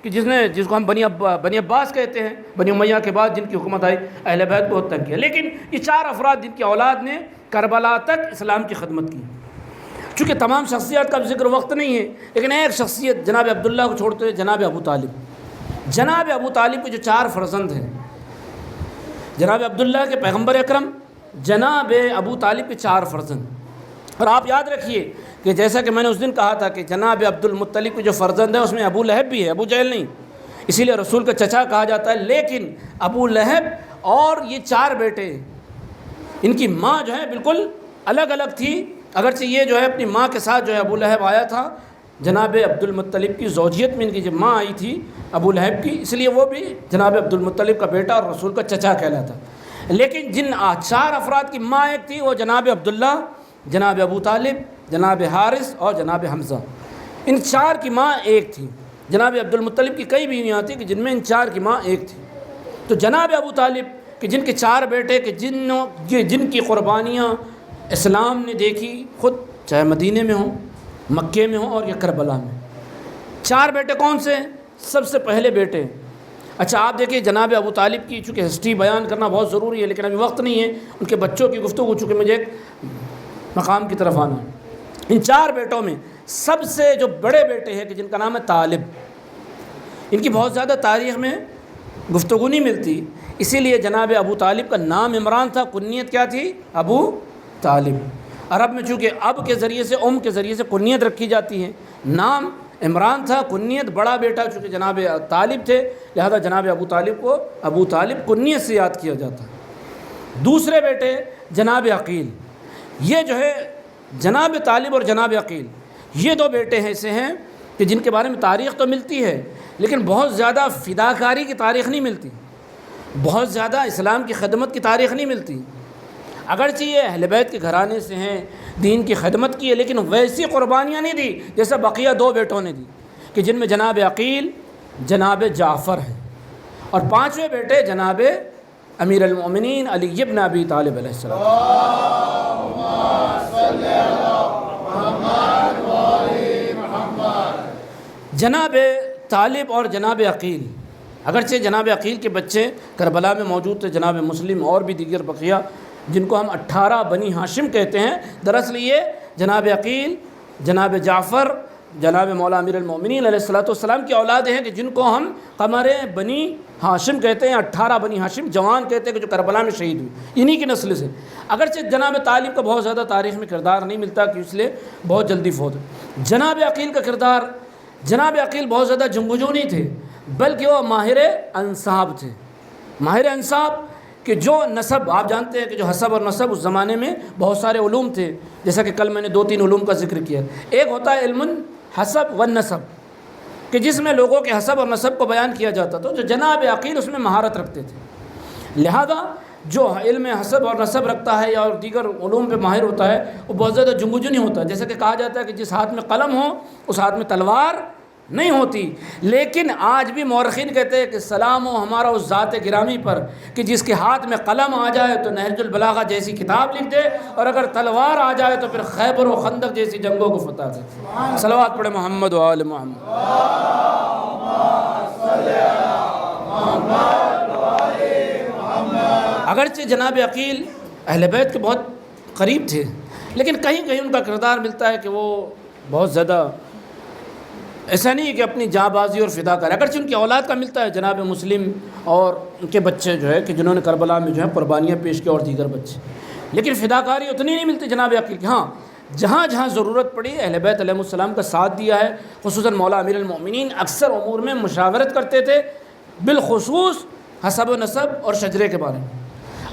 کہ جس کو ہم بنی عباس کہتے ہیں، بنی امیہ کے بعد جن کی حکومت آئی، اہل بیت کو بہت تنگ کیا، لیکن یہ 4 افراد جن کی اولاد نے کربلا تک اسلام کی خدمت کی۔ چونکہ تمام شخصیات کا ذکر وقت نہیں ہے، لیکن ایک شخصیت جناب عبداللہ کو چھوڑتے ہوئے جناب ابو طالب، جناب ابو طالب کے جو 4 فرزند ہیں، جناب عبداللہ کے پیغمبر اکرم، جناب ابو طالب کے 4 فرزند۔ اور آپ یاد رکھیے کہ جیسا کہ میں نے اس دن کہا تھا کہ جناب عبد المطلب کے جو فرزند ہیں اس میں ابو لہب بھی ہے، ابو جہل نہیں، اسی لیے رسول کا چچا کہا جاتا ہے، لیکن ابو لہب اور یہ 4 بیٹے، ان کی ماں جو ہے بالکل الگ الگ تھی، اگرچہ یہ جو ہے اپنی ماں کے ساتھ جو ہے ابو لہب آیا تھا جناب عبد المطلب کی زوجیت میں ان کی جب ماں آئی تھی ابو لہب کی، اس لیے وہ بھی جناب عبد المطلب کا بیٹا اور رسول کا چچا کہلاتا۔ لیکن جن 4 افراد کی ماں ایک تھی وہ جناب عبداللہ، جناب ابو طالب، جناب حارث اور جناب حمزہ، ان 4 کی ماں ایک تھی۔ جناب عبد المطلب کی کئی بیویاں تھیں کہ جن میں ان 4 کی ماں ایک تھی۔ تو جناب ابو طالب کہ جن کے 4 بیٹے کہ جن کی قربانیاں اسلام نے دیکھی، خود چاہے مدینے میں ہوں، مکے میں ہوں اور یا کربلا میں۔ 4 بیٹے کون سے؟ سب سے پہلے بیٹے، اچھا آپ دیکھیں جناب ابو طالب کی، چونکہ ہسٹری بیان کرنا بہت ضروری ہے لیکن ابھی وقت نہیں ہے، ان کے بچوں کی گفتگو، چونکہ مجھے ایک مقام کی طرف آنا ہے۔ ان 4 بیٹوں میں سب سے جو بڑے بیٹے ہیں کہ جن کا نام ہے طالب، ان کی بہت زیادہ تاریخ میں گفتگو نہیں ملتی، اسی لیے جناب ابو طالب کا نام عمران تھا، کنیت کیا تھی؟ ابو طالب۔ عرب میں چونکہ اب کے ذریعے سے، کے ذریعے سے کنیت رکھی جاتی ہے، نام عمران تھا، کنیت بڑا بیٹا چونکہ جناب طالب تھے، لہذا جناب ابو طالب کو ابو طالب کنیت سے یاد کیا جاتا ہے۔ دوسرے بیٹے جناب عقیل، یہ جو ہے جناب طالب اور جناب عقیل، یہ 2 بیٹے ایسے ہیں کہ جن کے بارے میں تاریخ تو ملتی ہے لیکن بہت زیادہ فداکاری کی تاریخ نہیں ملتی، بہت زیادہ اسلام کی خدمت کی تاریخ نہیں ملتی۔ اگرچہ یہ اہل بیت کے گھرانے سے ہیں، دین کی خدمت کی ہے، لیکن ویسی قربانیاں نہیں دی جیسا بقیہ 2 بیٹوں نے دی، کہ جن میں جناب عقیل، جناب جعفر ہیں، اور 5ویں بیٹے جناب امیر المؤمنین علی بن ابی طالب علیہ السلام۔ جناب طالب اور جناب عقیل، اگرچہ جناب عقیل کے بچے کربلا میں موجود تھے، جناب مسلم اور بھی دیگر بقیہ جن کو ہم 18 بنی ہاشم کہتے ہیں، دراصل یہ جناب عقیل، جناب جعفر، جناب مولا امیر المؤمنین علیہ السلام کی اولاد ہیں کہ جن کو ہم قمر بنی ہاشم کہتے ہیں، 18 بنی ہاشم جوان کہتے ہیں کہ جو کربلا میں شہید ہوئی، انہی کی نسل سے۔ اگرچہ جناب طالب کا بہت زیادہ تاریخ میں کردار نہیں ملتا کہ اس لیے بہت جلدی فوت۔ جناب عقیل کا کردار، جناب عقیل بہت زیادہ جنگجو نہیں تھے بلکہ وہ ماہر انساب تھے، ماہر انساب کہ جو نسب، آپ جانتے ہیں کہ جو حسب اور نسب اس زمانے میں بہت سارے علوم تھے، جیسا کہ کل میں نے 2-3 علوم کا ذکر کیا۔ ایک ہوتا ہے علم حسب و نسب کہ جس میں لوگوں کے حسب اور نسب کو بیان کیا جاتا تھا، جو جناب عقیل اس میں مہارت رکھتے تھے، لہذا جو علم حسب اور نسب رکھتا ہے یا اور دیگر علوم پہ ماہر ہوتا ہے وہ بہت زیادہ جنگجو نہیں ہوتا۔ جیسا کہ کہا جاتا ہے کہ جس ہاتھ میں قلم ہو اس ہاتھ میں تلوار نہیں ہوتی، لیکن آج بھی مورخین کہتے ہیں کہ سلام ہو ہمارا اس ذات گرامی پر کہ جس کے ہاتھ میں قلم آ جائے تو نہج البلاغہ جیسی کتاب لکھ دے، اور اگر تلوار آ جائے تو پھر خیبر و خندق جیسی جنگوں کو فتح دے۔ صلوات پڑھے محمد و آل محمد۔ اگرچہ جناب عقیل اہل بیت کے بہت قریب تھے لیکن کہیں کہیں ان کا کردار ملتا ہے کہ وہ بہت زیادہ ایسا نہیں ہے کہ اپنی جاں بازی اور فدا کر، اگرچہ ان کی اولاد کا ملتا ہے، جناب مسلم اور ان کے بچے جو ہے کہ جنہوں نے کربلا میں جو ہے قربانیاں پیش کی اور دیگر بچے، لیکن فداکاری اتنی نہیں ملتی جناب عقیل کی۔ ہاں جہاں جہاں ضرورت پڑی اہل بیت علیہ السلام کا ساتھ دیا ہے، خصوصاً مولا امیر المؤمنین اکثر امور میں مشاورت کرتے تھے، بالخصوص حسب و نسب اور شجرے کے بارے میں۔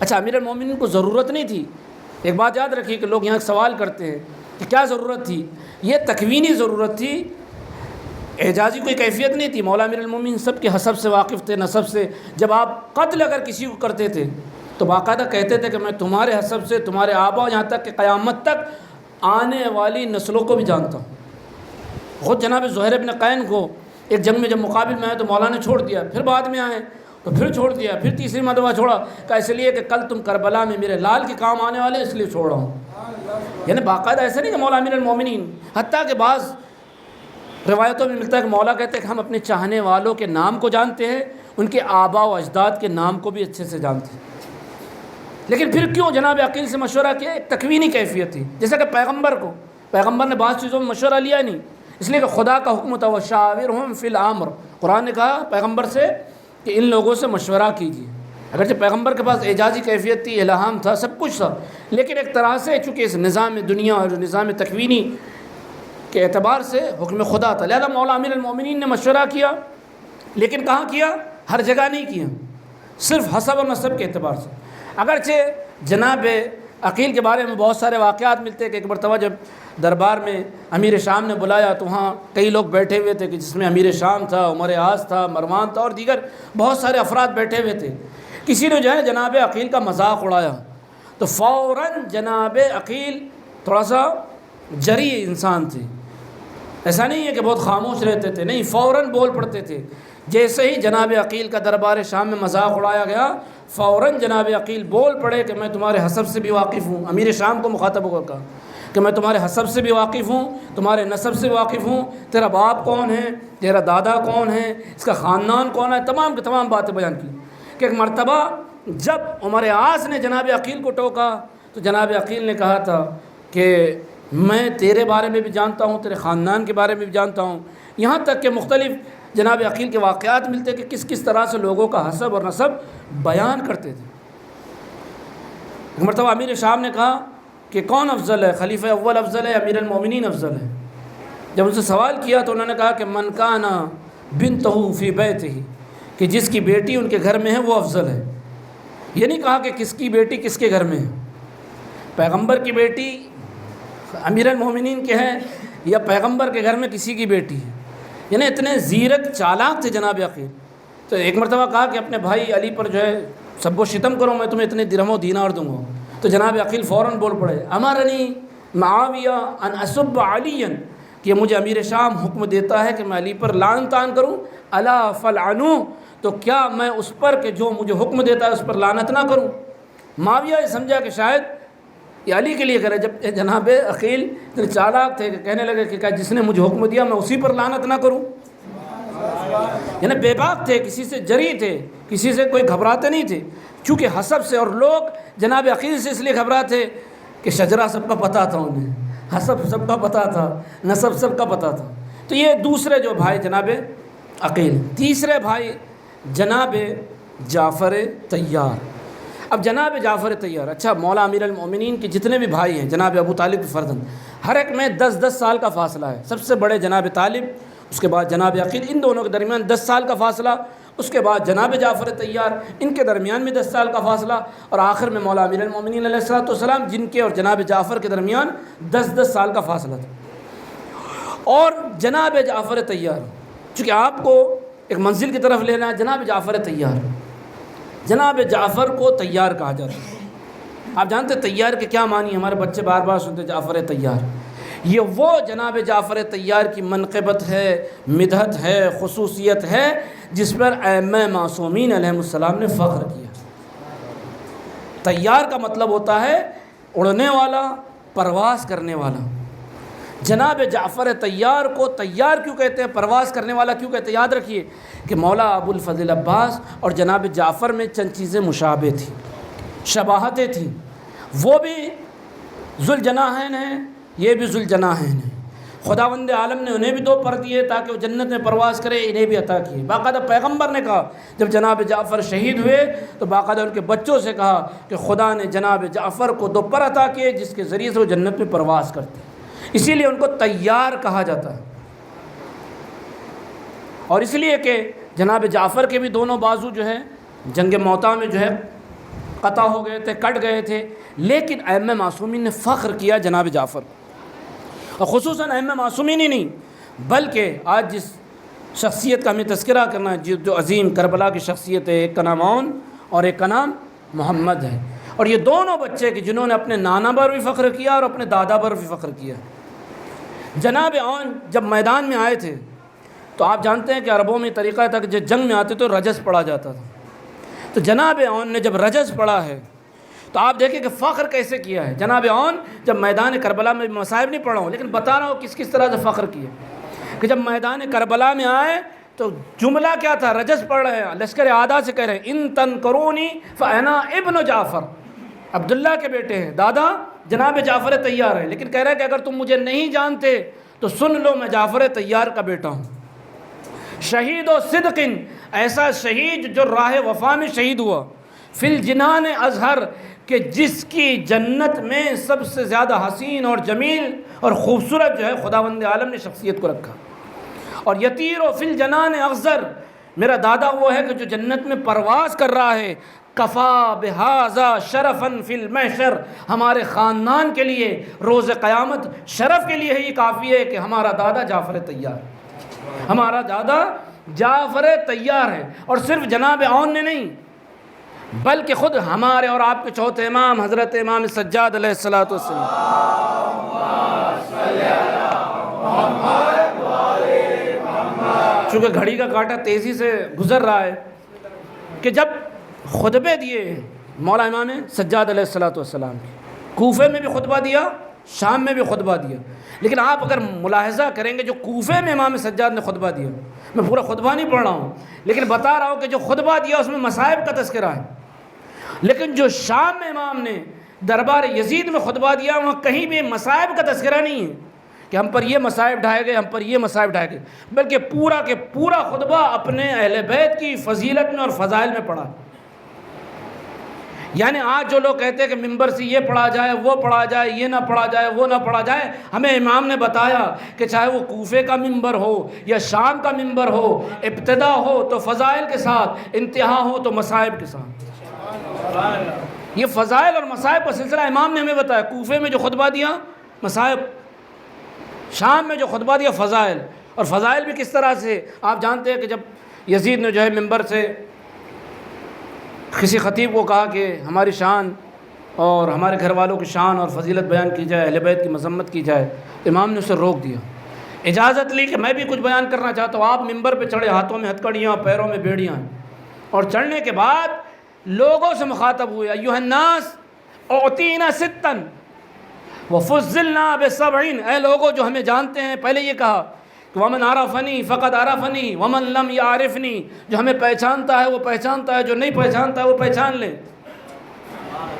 اچھا امیر المؤمنین کو ضرورت نہیں تھی، ایک بات یاد رکھیے کہ لوگ یہاں سوال کرتے ہیں کہ کیا ضرورت تھی، یہ تکوینی ضرورت تھی، اعجازی کوئی کیفیت نہیں تھی۔ مولا امیر المؤمنین سب کے حسب سے واقف تھے، نسب سے۔ جب آپ قتل اگر کسی کو کرتے تھے تو باقاعدہ کہتے تھے کہ میں تمہارے حسب سے، تمہارے آبا یہاں تک کہ قیامت تک آنے والی نسلوں کو بھی جانتا ہوں۔ خود جناب زہیر بن قین کو ایک جنگ میں جب مقابل میں آئے تو مولا نے چھوڑ دیا، پھر بعد میں آئے تو پھر چھوڑ دیا، پھر تیسری مرتبہ چھوڑا، کہ اس لیے کہ کل تم کربلا میں میرے لال کے کام آنے والے اس لیے چھوڑ رہا ہوں۔ یعنی باقاعدہ ایسا نہیں کہ مولا امیر المؤمنین، حتیٰ کہ بعض روایتوں میں ملتا ہے کہ مولا کہتے ہیں کہ ہم اپنے چاہنے والوں کے نام کو جانتے ہیں، ان کے آبا و اجداد کے نام کو بھی اچھے سے جانتے ہیں۔ لیکن پھر کیوں جناب عقیل سے مشورہ کیا؟ ایک تکوینی کیفیت تھی، جیسا کہ پیغمبر نے بعض چیزوں میں مشورہ لیا نہیں، اس لیے کہ خدا کا حکم تھا وشاورہم فی الامر، قرآن نے کہا پیغمبر سے کہ ان لوگوں سے مشورہ کیجیے۔ اگرچہ پیغمبر کے پاس اعجازی کیفیت تھی، الہام تھا، سب کچھ تھا، لیکن ایک طرح سے چونکہ اس نظام دنیا اور نظام تکوینی کے اعتبار سے حکم خدا تھا، لہذا مولا امیر المؤمنین نے مشورہ کیا، لیکن کہاں کیا؟ ہر جگہ نہیں کیا، صرف حسب و نسب کے اعتبار سے۔ اگرچہ جناب عقیل کے بارے میں بہت سارے واقعات ملتے ہیں کہ ایک مرتبہ جب دربار میں امیر شام نے بلایا تو وہاں کئی لوگ بیٹھے ہوئے تھے کہ جس میں امیر شام تھا، عمر اعظ تھا، مروان تھا اور دیگر بہت سارے افراد بیٹھے ہوئے تھے۔ کسی نے جو ہے جناب عقیل کا مذاق اڑایا تو فوراً جناب عقیل تھوڑا سا جری انسان تھے، ایسا نہیں ہے کہ بہت خاموش رہتے تھے، نہیں، فوراً بول پڑتے تھے۔ جیسے ہی جناب عقیل کا دربار شام میں مذاق اڑایا گیا، فوراً جناب عقیل بول پڑے کہ میں تمہارے حسب سے بھی واقف ہوں۔ امیر شام کو مخاطب ہو کر کہا کہ میں تمہارے حسب سے بھی واقف ہوں، تمہارے نسب سے واقف ہوں، تیرا باپ کون ہے، تیرا دادا کون ہے، اس کا خاندان کون ہے، تمام کی تمام باتیں بیان کی۔ کہ ایک مرتبہ جب عمر اعظ نے جناب عقیل کو ٹوکا تو جناب عقیل نے کہا تھا کہ میں تیرے بارے میں بھی جانتا ہوں، تیرے خاندان کے بارے میں بھی جانتا ہوں، یہاں تک کہ مختلف جناب عقیل کے واقعات ملتے کہ کس کس طرح سے لوگوں کا حسب اور نسب بیان کرتے تھے۔ ایک مرتبہ امیر شام نے کہا کہ کون افضل ہے، خلیفہ اول افضل ہے، امیر المومنین افضل ہے؟ جب ان سے سوال کیا تو انہوں نے کہا کہ من کان بنتہ فی بیتہ، کہ جس کی بیٹی ان کے گھر میں ہے وہ افضل ہے۔ یہ نہیں کہا کہ کس کی بیٹی کس کے گھر میں ہے، پیغمبر کی بیٹی امیر المومنین کے ہیں یا پیغمبر کے گھر میں کسی کی بیٹی ہے، یعنی اتنے زیرک چالاک تھے جناب عقیل۔ تو ایک مرتبہ کہا کہ اپنے بھائی علی پر جو ہے سب و شتم کرو، میں تمہیں اتنے درہم و دینار دوں گا۔ تو جناب عقیل فوراً بول پڑے امرنی معاویہ ان اسب علی، کہ مجھے امیر شام حکم دیتا ہے کہ میں علی پر لعن طعن کروں، الا فلعنو، تو کیا میں اس پر کہ جو مجھے حکم دیتا ہے اس پر لعنت نہ کروں؟ معاویہ یہ سمجھا کہ شاید یہ علی کے لیے کرے، جب جناب عقیل اتنے چالاک تھے کہ کہنے لگے کہ کیا جس نے مجھے حکم دیا میں اسی پر لعنت نہ کروں؟ یعنی بے باک تھے، کسی سے جری تھے، کسی سے کوئی گھبراتے نہیں تھے، چونکہ حسب سے، اور لوگ جناب عقیل سے اس لیے گھبراتے کہ شجرہ سب کا پتہ تھا، انہیں حسب سب کا پتہ تھا، نسب سب کا پتہ تھا۔ تو یہ دوسرے جو بھائی جناب عقیل۔ تیسرے بھائی جناب جعفر طیار۔ اب جناب جعفر طیار، اچھا، مولا امیر المومنین کے جتنے بھی بھائی ہیں جناب ابو طالب کے فرزند، ہر ایک میں 10 سال کا فاصلہ ہے۔ سب سے بڑے جناب طالب، اس کے بعد جناب عقیل، ان دونوں کے درمیان 10 سال کا فاصلہ، اس کے بعد جناب جعفر طیار، ان کے درمیان میں 10 سال کا فاصلہ، اور آخر میں مولا امیر المومنین علیہ الصلوۃ والسلام، جن کے اور جناب جعفر کے درمیان 10 سال کا فاصلہ تھا۔ اور جناب جعفر طیار، چونکہ آپ کو ایک منزل کی طرف لینا ہے، جناب جعفر طیار، جناب جعفر کو طیار کہا جاتا ہے۔ آپ جانتے طیار کے کیا معنی؟ ہمارے بچے بار بار سنتے جعفر طیار۔ یہ وہ جناب جعفر طیار کی منقبت ہے، مدحت ہے، خصوصیت ہے جس پر ائمہ معصومین علیہ السلام نے فخر کیا۔ طیار کا مطلب ہوتا ہے اڑنے والا، پرواز کرنے والا۔ جناب جعفر طیار کو طیار کیوں کہتے ہیں، پرواز کرنے والا کیوں کہتے ہیں؟ یاد رکھیے کہ مولا ابو الفضل عباس اور جناب جعفر میں چند چیزیں مشابہ تھیں، شباہتیں تھیں۔ وہ بھی ذوالجناحین ہیں، یہ بھی ذوالجناحین ہیں۔ خداوند عالم نے انہیں بھی 2 پر دیے تاکہ وہ جنت میں پرواز کرے، انہیں بھی عطا کیے۔ باقاعدہ پیغمبر نے کہا جب جناب جعفر شہید ہوئے تو باقاعدہ ان کے بچوں سے کہا کہ خدا نے جناب جعفر کو 2 پر عطا کیے جس کے ذریعے سے وہ جنت میں پرواز کرتے، اسی لیے ان کو طیار کہا جاتا ہے۔ اور اس لیے کہ جناب جعفر کے بھی دونوں بازو جو ہے جنگ موتا میں جو ہے قطع ہو گئے تھے، کٹ گئے تھے، لیکن ائمہ معصومین نے فخر کیا جناب جعفر، اور خصوصاً ائمہ معصومین ہی نہیں بلکہ آج جس شخصیت کا ہمیں تذکرہ کرنا ہے، جو عظیم کربلا کی شخصیت ہے، ایک کا نام عون اور ایک کا نام محمد ہے، اور یہ دونوں بچے کہ جنہوں نے اپنے نانا پر بھی فخر کیا اور اپنے دادا پر بھی فخر کیا۔ جناب عون جب میدان میں آئے تھے تو آپ جانتے ہیں کہ عربوں میں طریقہ تھا کہ جب جنگ میں آتے تو رجز پڑھا جاتا تھا، تو جناب عون نے جب رجز پڑھا ہے تو آپ دیکھیں کہ فخر کیسے کیا ہے۔ جناب عون جب میدان کربلا میں مصائب نہیں پڑھا ہوں لیکن بتا رہا ہوں کس کس طرح سے فخر کیا کہ جب میدان کربلا میں آئے تو جملہ کیا تھا، رجز پڑھ رہے ہیں، لشکر اعداء سے کہہ رہے ہیں ان تنکرونی فانا ابن جعفر، عبداللہ کے بیٹے ہیں، دادا جناب جعفر طیار ہے، لیکن کہہ رہے ہیں کہ اگر تم مجھے نہیں جانتے تو سن لو میں جعفر طیار کا بیٹا ہوں۔ شہید و صدق، ایسا شہید جو راہ وفا میں شہید ہوا، فی الجنان ازہر، کہ جس کی جنت میں سب سے زیادہ حسین اور جمیل اور خوبصورت جو ہے خداوند عالم نے شخصیت کو رکھا، اور یطیر و فی الجنان اغزر، میرا دادا وہ ہے کہ جو جنت میں پرواز کر رہا ہے، کفا بہذا شرفن فی المحشر، ہمارے خاندان کے لیے روز قیامت شرف کے لیے یہ کافی ہے کہ ہمارا دادا جعفر طیار، ہمارا دادا جعفر طیار ہے۔ اور صرف جناب اون نے نہیں، بلکہ خود ہمارے اور آپ کے چوتھے امام حضرت امام سجاد علیہ الصلوۃ والسلام، چونکہ گھڑی کا کانٹا تیزی سے گزر رہا ہے، کہ جب خطبے دیے مولا امام سجاد علیہ الصلوۃ والسلام کی، کوفے میں بھی خطبہ دیا، شام میں بھی خطبہ دیا، لیکن آپ اگر ملاحظہ کریں گے جو کوفے میں امام سجاد نے خطبہ دیا، میں پورا خطبہ نہیں پڑھ رہا ہوں لیکن بتا رہا ہوں کہ جو خطبہ دیا اس میں مصائب کا تذکرہ ہے، لیکن جو شام میں امام نے دربار یزید میں خطبہ دیا وہاں کہیں بھی مصائب کا تذکرہ نہیں ہے کہ ہم پر یہ مصائب ڈھائے گئے، ہم پر یہ مصائب ڈھائے گئے، بلکہ پورا کے پورا خطبہ اپنے اہل بیت کی فضیلت میں اور فضائل میں پڑھا۔ یعنی آج جو لوگ کہتے ہیں کہ ممبر سے یہ پڑھا جائے، وہ پڑھا جائے، یہ نہ پڑھا جائے، وہ نہ پڑھا جائے، ہمیں امام نے بتایا کہ چاہے وہ کوفے کا ممبر ہو یا شام کا ممبر ہو، ابتدا ہو تو فضائل کے ساتھ، انتہا ہو تو مصائب کے ساتھ۔ یہ فضائل اور مصائب کا سلسلہ امام نے ہمیں بتایا، کوفے میں جو خطبہ دیا مصائب، شام میں جو خطبہ دیا فضائل، اور فضائل بھی کس طرح سے آپ جانتے ہیں کہ جب یزید نے جو ہے ممبر سے کسی خطیب کو کہا کہ ہماری شان اور ہمارے گھر والوں کی شان اور فضیلت بیان کی جائے، اہل بیت کی مذمت کی جائے، امام نے اسے روک دیا، اجازت لی کہ میں بھی کچھ بیان کرنا چاہتا ہوں۔ آپ ممبر پہ چڑھے، ہاتھوں میں ہتکڑیاں، پیروں میں بیڑیاں، اور چڑھنے کے بعد لوگوں سے مخاطب ہوئے، ایھا الناس اعطینا ستا وفضلنا بسبعین، اے لوگوں جو ہمیں جانتے ہیں، پہلے یہ کہا کہ ومن عرفنی فقد عرفنی ومن لم یعرفنی، جو ہمیں پہچانتا ہے وہ پہچانتا ہے، جو نہیں پہچانتا ہے وہ پہچان لے۔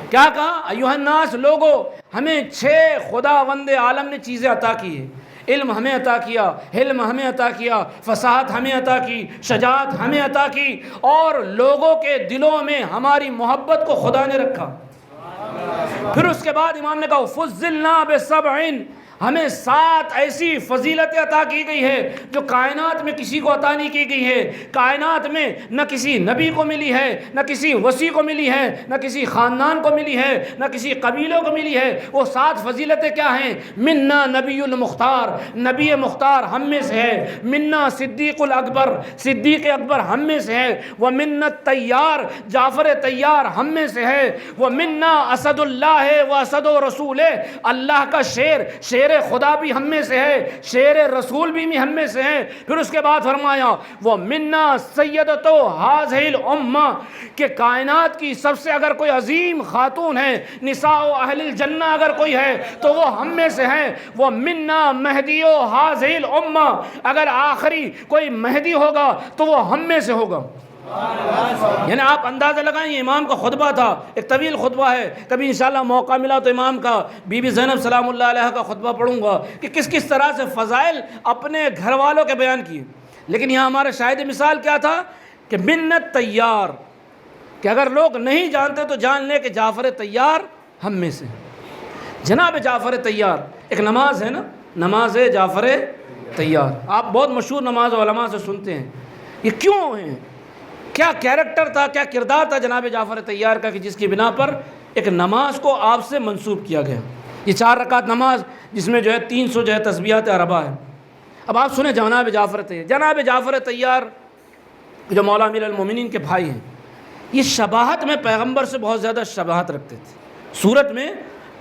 کیا کہا؟ ایھا الناس، لوگوں، ہمیں 6 خداوند عالم نے چیزیں عطا کی ہیں، علم ہمیں عطا کیا، حلم ہمیں عطا کیا، فصاحت ہمیں عطا کی، شجاعت ہمیں عطا کی، اور لوگوں کے دلوں میں ہماری محبت کو خدا نے رکھا۔ پھر اس کے بعد امام نے کہا فضلنا بسبعین، ہمیں 7 ایسی فضیلتیں عطا کی گئی ہے جو کائنات میں کسی کو عطا نہیں کی گئی ہے، کائنات میں نہ کسی نبی کو ملی ہے، نہ کسی وصی کو ملی ہے، نہ کسی خاندان کو ملی ہے، نہ کسی قبیلوں کو ملی ہے۔ وہ 7 فضیلتیں کیا ہیں؟ منا نبی المختار، نبی مختار ہم میں سے ہے، منا صدیق الاکبر، صدیق اکبر ہم میں سے ہے، وہ منت طیار، جعفر طیار ہم میں سے ہے، وہ منا اسد اللہ و اسد و رسول، اللہ کا شیر خدا بھی ہم میں سے ہے، شیر رسول بھی ہم میں سے ہے۔ پھر اس کے بعد فرمایا وہ منا سیدتو ہذہ الامہ، کہ کائنات کی سب سے اگر کوئی عظیم خاتون ہے، نساء اہل الجنہ اگر کوئی ہے تو وہ ہم میں سے ہے، وہ منا مہدیو ہذہ الامہ، اگر آخری کوئی مہدی ہوگا تو وہ ہم میں سے ہوگا۔ یعنی آپ اندازہ لگائیں، یہ امام کا خطبہ تھا، ایک طویل خطبہ ہے، کبھی انشاءاللہ موقع ملا تو امام کا، بی بی زینب سلام اللہ علیہ کا خطبہ پڑھوں گا کہ کس طرح سے فضائل اپنے گھر والوں کے بیان کیے۔ لیکن یہاں ہمارا شاہد مثال کیا تھا کہ منت طیار، کہ اگر لوگ نہیں جانتے تو جان لیں کہ جعفر طیار ہم میں سے۔ جناب جعفر طیار ایک نماز ہے نا، نماز جعفر طیار، آپ بہت مشہور نماز علماء سے سنتے ہیں، یہ کیوں ہیں؟ کیا کیریکٹر تھا، کیا کردار تھا جناب جعفر طیار کا کہ جس کی بنا پر ایک نماز کو آپ سے منسوب کیا گیا؟ یہ 4 رکعت نماز جس میں جو ہے 300 جو ہے تسبیحات اربع ہے۔ اب آپ سنیں جناب جعفر طیار، جناب جعفر طیار جو مولا امیر المومنین کے بھائی ہیں، یہ شباہت میں پیغمبر سے بہت زیادہ شباہت رکھتے تھے، صورت میں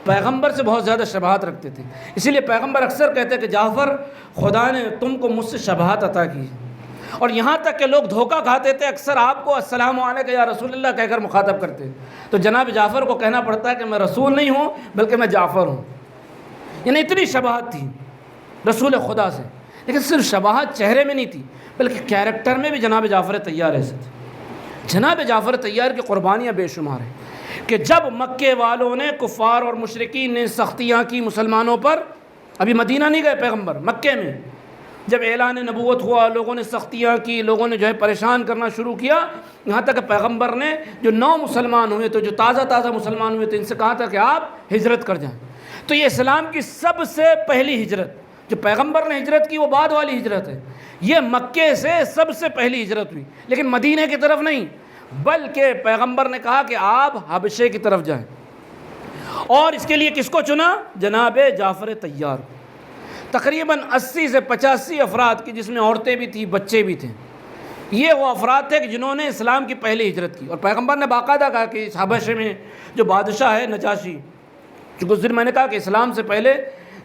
پیغمبر سے بہت زیادہ شباہت رکھتے تھے، اسی لیے پیغمبر اکثر کہتے ہیں کہ جعفر خدا نے تم کو مجھ سے شباہت عطا کی۔ اور یہاں تک کہ لوگ دھوکہ کھاتے تھے، اکثر آپ کو السلام علیکم یا رسول اللہ کہہ کر مخاطب کرتے، تو جناب جعفر کو کہنا پڑتا ہے کہ میں رسول نہیں ہوں بلکہ میں جعفر ہوں۔ یعنی اتنی شباہت تھی رسول خدا سے، لیکن صرف شباہت چہرے میں نہیں تھی بلکہ کیریکٹر میں بھی جناب جعفر طیار ایسے تھے۔ جناب جعفر طیار کی قربانیاں بے شمار ہیں کہ جب مکے والوں نے، کفار اور مشرکین نے سختیاں کی مسلمانوں پر، ابھی مدینہ نہیں گئے پیغمبر، مکے میں جب اعلان نبوت ہوا، لوگوں نے سختیاں کی، لوگوں نے جو ہے پریشان کرنا شروع کیا، یہاں تک کہ پیغمبر نے جو 9 مسلمان ہوئے تو جو تازہ مسلمان ہوئے تھے ان سے کہا تھا کہ آپ ہجرت کر جائیں۔ تو یہ اسلام کی سب سے پہلی ہجرت، جو پیغمبر نے ہجرت کی وہ بعد والی ہجرت ہے، یہ مکے سے سب سے پہلی ہجرت ہوئی، لیکن مدینہ کی طرف نہیں، بلکہ پیغمبر نے کہا کہ آپ حبشے کی طرف جائیں، اور اس کے لیے کس کو چنا؟ جناب جعفر طیار، تقریباً 80 سے 85 افراد کی، جس میں عورتیں بھی تھیں، بچے بھی تھے۔ یہ وہ افراد تھے کہ جنہوں نے اسلام کی پہلی ہجرت کی، اور پیغمبر نے باقاعدہ کہا کہ اس حبشے میں جو بادشاہ ہے نجاشی، جو کچھ دن میں نے کہا کہ اسلام سے پہلے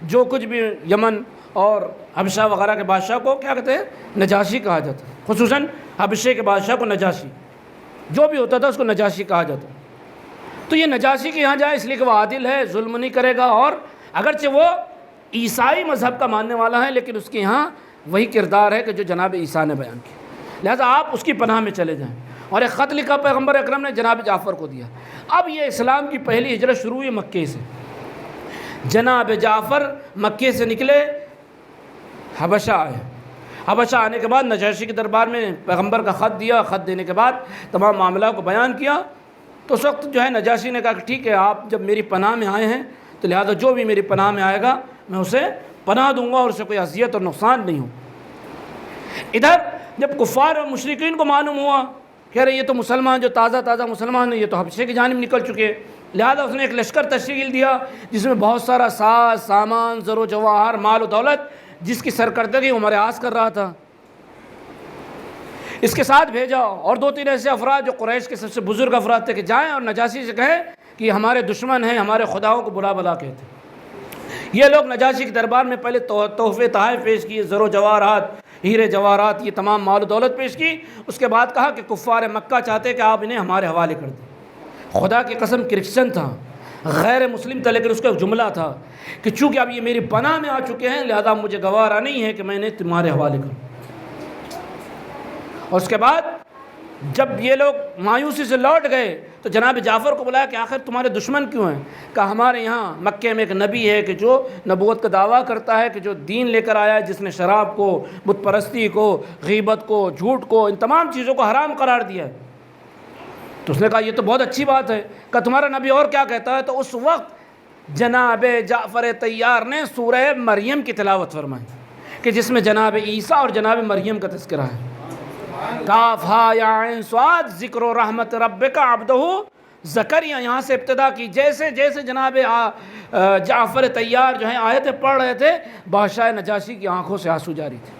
جو کچھ بھی یمن اور حبشہ وغیرہ کے بادشاہ کو کیا کہتے ہیں؟ نجاشی کہا جاتا ہے، خصوصاً حبشے کے بادشاہ کو نجاشی، جو بھی ہوتا تھا اس کو نجاشی کہا جاتا۔ تو یہ نجاشی کے یہاں جائے اس لیے کہ وہ عادل ہے، ظلم نہیں کرے گا، اور اگرچہ وہ عیسائی مذہب کا ماننے والا ہے لیکن اس کے یہاں وہی کردار ہے کہ جو جناب عیسیٰ نے بیان کیا، لہذا آپ اس کی پناہ میں چلے جائیں۔ اور ایک خط لکھا پیغمبر اکرم نے جناب جعفر کو دیا۔ اب یہ اسلام کی پہلی ہجرت شروع ہوئی مکے سے، جناب جعفر مکے سے نکلے، حبشہ آئے، حبشہ آنے کے بعد نجاشی کے دربار میں پیغمبر کا خط دیا، خط دینے کے بعد تمام معاملہ کو بیان کیا، تو اس وقت جو ہے نجاشی نے کہا کہ ٹھیک ہے، آپ جب میری پناہ میں آئے ہیں تو لہذا جو بھی میری پناہ میں آئے گا میں اسے پناہ دوں گا اور اسے کوئی اذیت اور نقصان نہیں ہو۔ ادھر جب کفار اور مشرکین کو معلوم ہوا کہ ارے یہ تو مسلمان جو تازہ مسلمان ہیں یہ تو حبشے کی جانب نکل چکے، لہذا اس نے ایک لشکر تشکیل دیا جس میں بہت سارا ساز سامان، زر و جواہر، مال و دولت، جس کی سرکردگی عمر اعظ کر رہا تھا، اس کے ساتھ بھیجا، اور 2-3 ایسے افراد جو قریش کے سب سے بزرگ افراد تھے کہ جائیں اور نجاشی سے کہیں کہ یہ ہمارے دشمن ہیں، ہمارے خداؤں کو بلا بلا کہتے ہیں۔ یہ لوگ نجاشی کے دربار میں پہلے تحفے تحائف پیش کیے، زر و جواہرات، ہیرے جواہرات، یہ تمام مال و دولت پیش کی۔ اس کے بعد کہا کہ کفار مکہ چاہتے کہ آپ انہیں ہمارے حوالے کر دیں۔ خدا کی قسم کرسچن تھا، غیر مسلم تھا، لیکن اس کا ایک جملہ تھا کہ چونکہ اب یہ میری پناہ میں آ چکے ہیں لہذا مجھے گوارا نہیں ہے کہ میں انہیں تمہارے حوالے کروں۔ اور اس کے بعد جب یہ لوگ مایوسی سے لوٹ گئے تو جناب جعفر کو بلایا کہ آخر تمہارے دشمن کیوں ہیں؟ کہا ہمارے یہاں مکے میں ایک نبی ہے کہ جو نبوت کا دعویٰ کرتا ہے، کہ جو دین لے کر آیا ہے، جس نے شراب کو، بت پرستی کو، غیبت کو، جھوٹ کو، ان تمام چیزوں کو حرام قرار دیا ہے۔ تو اس نے کہا یہ تو بہت اچھی بات ہے۔ کہا تمہارا نبی اور کیا کہتا ہے؟ تو اس وقت جناب جعفر طیار نے سورہ مریم کی تلاوت فرمائی کہ جس میں جناب عیسیٰ اور جناب مریم کا تذکرہ ہے۔ کاف ہا یا عین صاد ذکر و رحمت ربک عبدہ زکریا، یہاں سے ابتدا کی۔ جیسے جیسے جناب جعفر طیار جو ہیں آیتیں پڑھ رہے تھے، بادشاہ نجاشی کی آنکھوں سے آنسو جاری تھے۔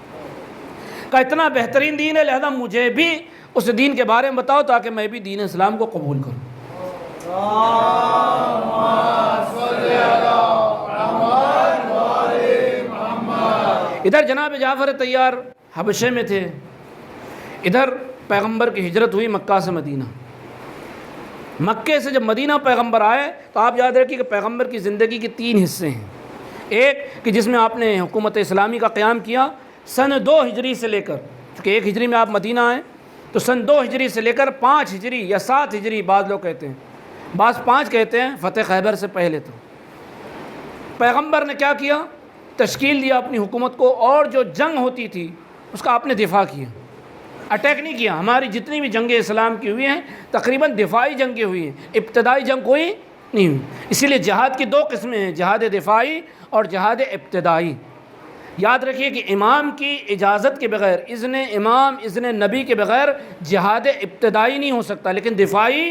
کہا اتنا بہترین دین ہے، لہذا مجھے بھی اس دین کے بارے میں بتاؤ تاکہ میں بھی دین اسلام کو قبول کروں۔ ادھر جناب جعفر طیار حبشے میں تھے، ادھر پیغمبر کی ہجرت ہوئی مکہ سے مدینہ۔ مکے سے جب مدینہ پیغمبر آئے تو آپ یاد رکھیے کہ پیغمبر کی زندگی کے 3 حصے ہیں۔ ایک کہ جس میں آپ نے حکومت اسلامی کا قیام کیا سن 2 ہجری سے لے کر، چونکہ 1 ہجری میں آپ مدینہ آئے تو سن 2 ہجری سے لے کر 5 ہجری یا 7 ہجری بعض لوگ کہتے ہیں، بعض 5 کہتے ہیں، فتح خیبر سے پہلے تو پیغمبر نے کیا کیا؟ تشکیل دیا اپنی حکومت کو، اور جو جنگ ہوتی تھی اس کا آپ نے دفاع کیا، اٹیک نہیں کیا۔ ہماری جتنی بھی جنگیں اسلام کی ہوئی ہیں تقریباً دفاعی جنگیں ہوئی ہیں، ابتدائی جنگ کوئی نہیں ہوئی۔ اسی لیے جہاد کی 2 قسمیں ہیں، جہاد دفاعی اور جہاد ابتدائی۔ یاد رکھیے کہ امام کی اجازت کے بغیر، اذن امام، اذن نبی کے بغیر جہاد ابتدائی نہیں ہو سکتا، لیکن دفاعی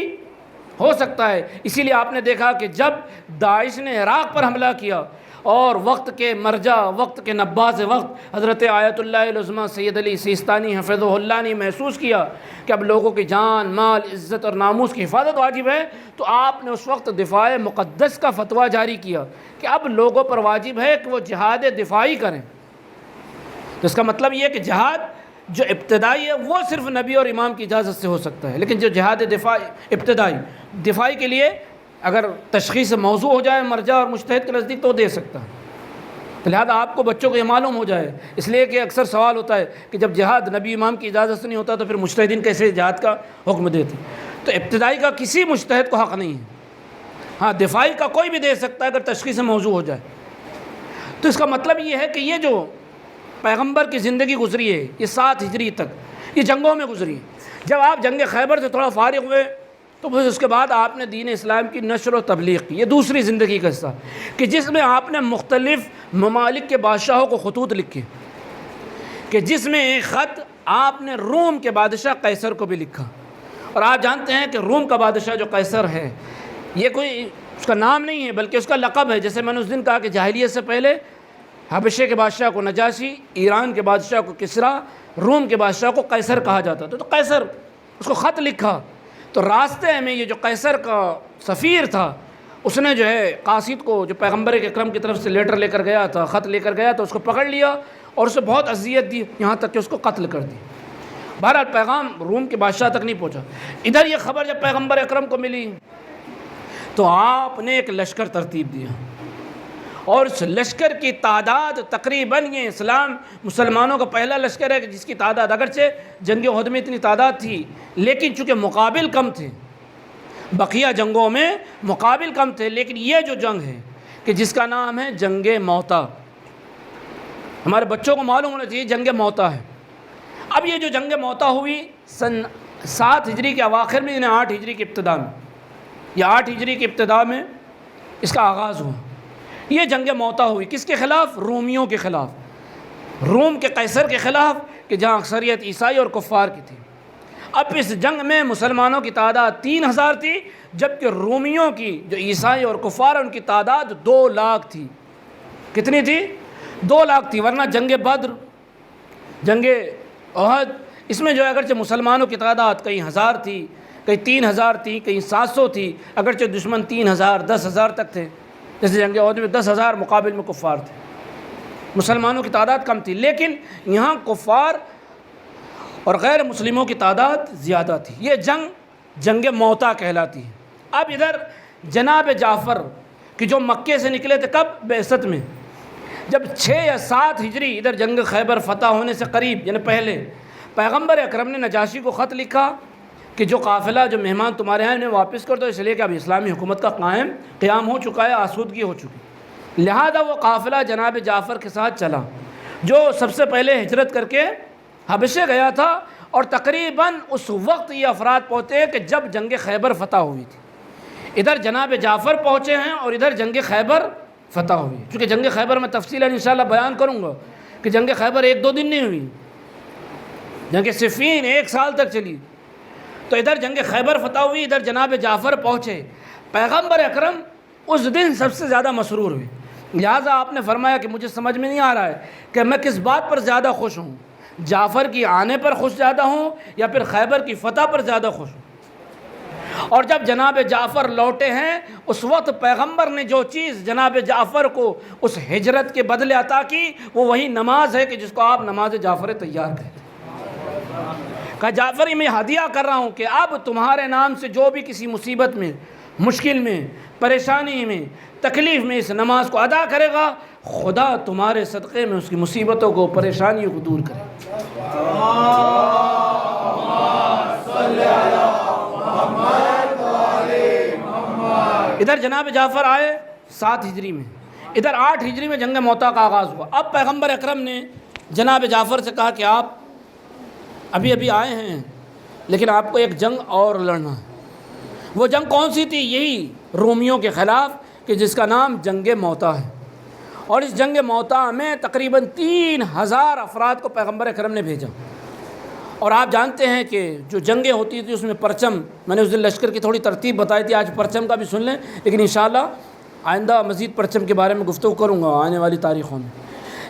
ہو سکتا ہے۔ اسی لیے آپ نے دیکھا کہ جب داعش نے عراق پر حملہ کیا اور وقت کے مرجع، وقت کے نباز وقت حضرت آیت اللہ العظمیٰ سید علی سیستانی حفظہ اللہ نے محسوس کیا کہ اب لوگوں کی جان، مال، عزت اور ناموس کی حفاظت واجب ہے، تو آپ نے اس وقت دفاع مقدس کا فتویٰ جاری کیا کہ اب لوگوں پر واجب ہے کہ وہ جہاد دفاعی کریں۔ تو اس کا مطلب یہ ہے کہ جہاد جو ابتدائی ہے وہ صرف نبی اور امام کی اجازت سے ہو سکتا ہے، لیکن جو جہاد دفاعی کے لیے اگر تشخیص موضوع ہو جائے مرجع اور مجتہد کے نزدیک تو دے سکتا ہے۔ تو لہٰذا آپ کو بچوں کو یہ معلوم ہو جائے، اس لیے کہ اکثر سوال ہوتا ہے کہ جب جہاد نبی امام کی اجازت سے نہیں ہوتا تو پھر مجتہدین کیسے جہاد کا حکم دیتے؟ تو ابتدائی کا کسی مجتہد کو حق نہیں ہے، ہاں دفاعی کا کوئی بھی دے سکتا ہے اگر تشخیص موضوع ہو جائے۔ تو اس کا مطلب یہ ہے کہ یہ جو پیغمبر کی زندگی گزری ہے یہ 7 ہجری تک یہ جنگوں میں گزری ہے۔ جب آپ جنگ خیبر سے تھوڑا فارغ ہوئے تو پھر اس کے بعد آپ نے دین اسلام کی نشر و تبلیغ کی، یہ دوسری زندگی کا حصہ کہ جس میں آپ نے مختلف ممالک کے بادشاہوں کو خطوط لکھے، کہ جس میں ایک خط آپ نے روم کے بادشاہ قیصر کو بھی لکھا، اور آپ جانتے ہیں کہ روم کا بادشاہ جو قیصر ہے، یہ کوئی اس کا نام نہیں ہے بلکہ اس کا لقب ہے. جیسے میں نے اس دن کہا کہ جاہلیت سے پہلے حبشے کے بادشاہ کو نجاشی، ایران کے بادشاہ کو کسریٰ، روم کے بادشاہ کو قیصر کہا جاتا تھا. تو قیصر اس کو خط لکھا، تو راستے میں یہ جو قیصر کا سفیر تھا اس نے جو ہے قاصد کو، جو پیغمبر اکرم کی طرف سے لیٹر لے کر گیا تھا، خط لے کر گیا تھا، اس کو پکڑ لیا اور اسے بہت اذیت دی، یہاں تک کہ اس کو قتل کر دی. بہرحال پیغام روم کے بادشاہ تک نہیں پہنچا. ادھر یہ خبر جب پیغمبر اکرم کو ملی تو آپ نے ایک لشکر ترتیب دیا، اور اس لشکر کی تعداد تقریباً، یہ مسلمانوں کا پہلا لشکر ہے کہ جس کی تعداد، اگرچہ جنگ احد میں اتنی تعداد تھی لیکن چونکہ مقابل کم تھے، بقیہ جنگوں میں مقابل کم تھے، لیکن یہ جو جنگ ہے کہ جس کا نام ہے جنگ موتا، ہمارے بچوں کو معلوم ہونا چاہیے جنگ موتا ہے. اب یہ جو جنگ موتا ہوئی سن 7 ہجری کے اواخر میں، یعنی 8 ہجری کی ابتدا میں، یا 8 ہجری کی ابتدا میں اس کا آغاز ہوا. یہ جنگ موتا ہوئی کس کے خلاف؟ رومیوں کے خلاف، روم کے قیصر کے خلاف، کہ جہاں اکثریت عیسائی اور کفار کی تھی. اب اس جنگ میں مسلمانوں کی تعداد 3000 تھی، جبکہ رومیوں کی، جو عیسائی اور کفار ان کی تعداد 2 لاکھ تھی. کتنی تھی؟ 2 لاکھ تھی. ورنہ جنگ بدر، جنگ احد، اس میں جو اگرچہ مسلمانوں کی تعداد کئی ہزار تھی، کئی 3000 تھی، کئی 700 تھی، اگرچہ دشمن 3000 10,000 تک تھے. جیسے جنگ احد میں 10,000 مقابل میں کفار تھے، مسلمانوں کی تعداد کم تھی، لیکن یہاں کفار اور غیر مسلموں کی تعداد زیادہ تھی. یہ جنگ موتا کہلاتی ہے. اب ادھر جناب جعفر کہ جو مکے سے نکلے تھے کب؟ بعثت میں. جب 6 یا 7 ہجری ادھر جنگ خیبر فتح ہونے سے قریب، یعنی پہلے، پیغمبر اکرم نے نجاشی کو خط لکھا کہ جو قافلہ، جو مہمان تمہارے ہیں انہیں واپس کر دو، اس لیے کہ اب اسلامی حکومت کا قیام ہو چکا ہے، آسودگی ہو چکی. لہذا وہ قافلہ جناب جعفر کے ساتھ چلا، جو سب سے پہلے ہجرت کر کے حبشے گیا تھا. اور تقریباً اس وقت یہ افراد پہنچے کہ جب جنگ خیبر فتح ہوئی تھی. ادھر جناب جعفر پہنچے ہیں اور ادھر جنگ خیبر فتح ہوئی. چونکہ جنگ خیبر میں تفصیلاً انشاءاللہ بیان کروں گا کہ جنگ خیبر 1-2 دن نہیں ہوئی، جنگ صفین 1 سال تک چلی. تو ادھر جنگ خیبر فتح ہوئی، ادھر جناب جعفر پہنچے. پیغمبر اکرم اس دن سب سے زیادہ مسرور ہوئے. لہٰذا آپ نے فرمایا کہ مجھے سمجھ میں نہیں آ رہا ہے کہ میں کس بات پر زیادہ خوش ہوں، جعفر کی آنے پر خوش زیادہ ہوں یا پھر خیبر کی فتح پر زیادہ خوش ہوں. اور جب جناب جعفر لوٹے ہیں اس وقت پیغمبر نے جو چیز جناب جعفر کو اس ہجرت کے بدلے عطا کی وہ وہی نماز ہے کہ جس کو آپ نماز جعفر تیار کہتے ہیں. کہا جعفر میں ہدیہ کر رہا ہوں کہ اب تمہارے نام سے جو بھی کسی مصیبت میں، مشکل میں، پریشانی میں، تکلیف میں اس نماز کو ادا کرے گا، خدا تمہارے صدقے میں اس کی مصیبتوں کو، پریشانیوں کو دور کرے. ادھر جناب جعفر آئے 7 ہجری میں، ادھر 8 ہجری میں جنگ موتا کا آغاز ہوا. اب پیغمبر اکرم نے جناب جعفر سے کہا کہ آپ ابھی آئے ہیں لیکن آپ کو ایک جنگ اور لڑنا ہے. وہ جنگ کون سی تھی؟ یہی رومیوں کے خلاف کہ جس کا نام جنگ موتا ہے. اور اس جنگ موتا میں تقریباً 3000 افراد کو پیغمبر اکرم نے بھیجا. اور آپ جانتے ہیں کہ جو جنگیں ہوتی تھیں اس میں پرچم، میں نے اس دن لشکر کی تھوڑی ترتیب بتائی تھی، آج پرچم کا بھی سن لیں، لیکن انشاءاللہ آئندہ مزید پرچم کے بارے میں گفتگو کروں گا آنے والی تاریخوں میں.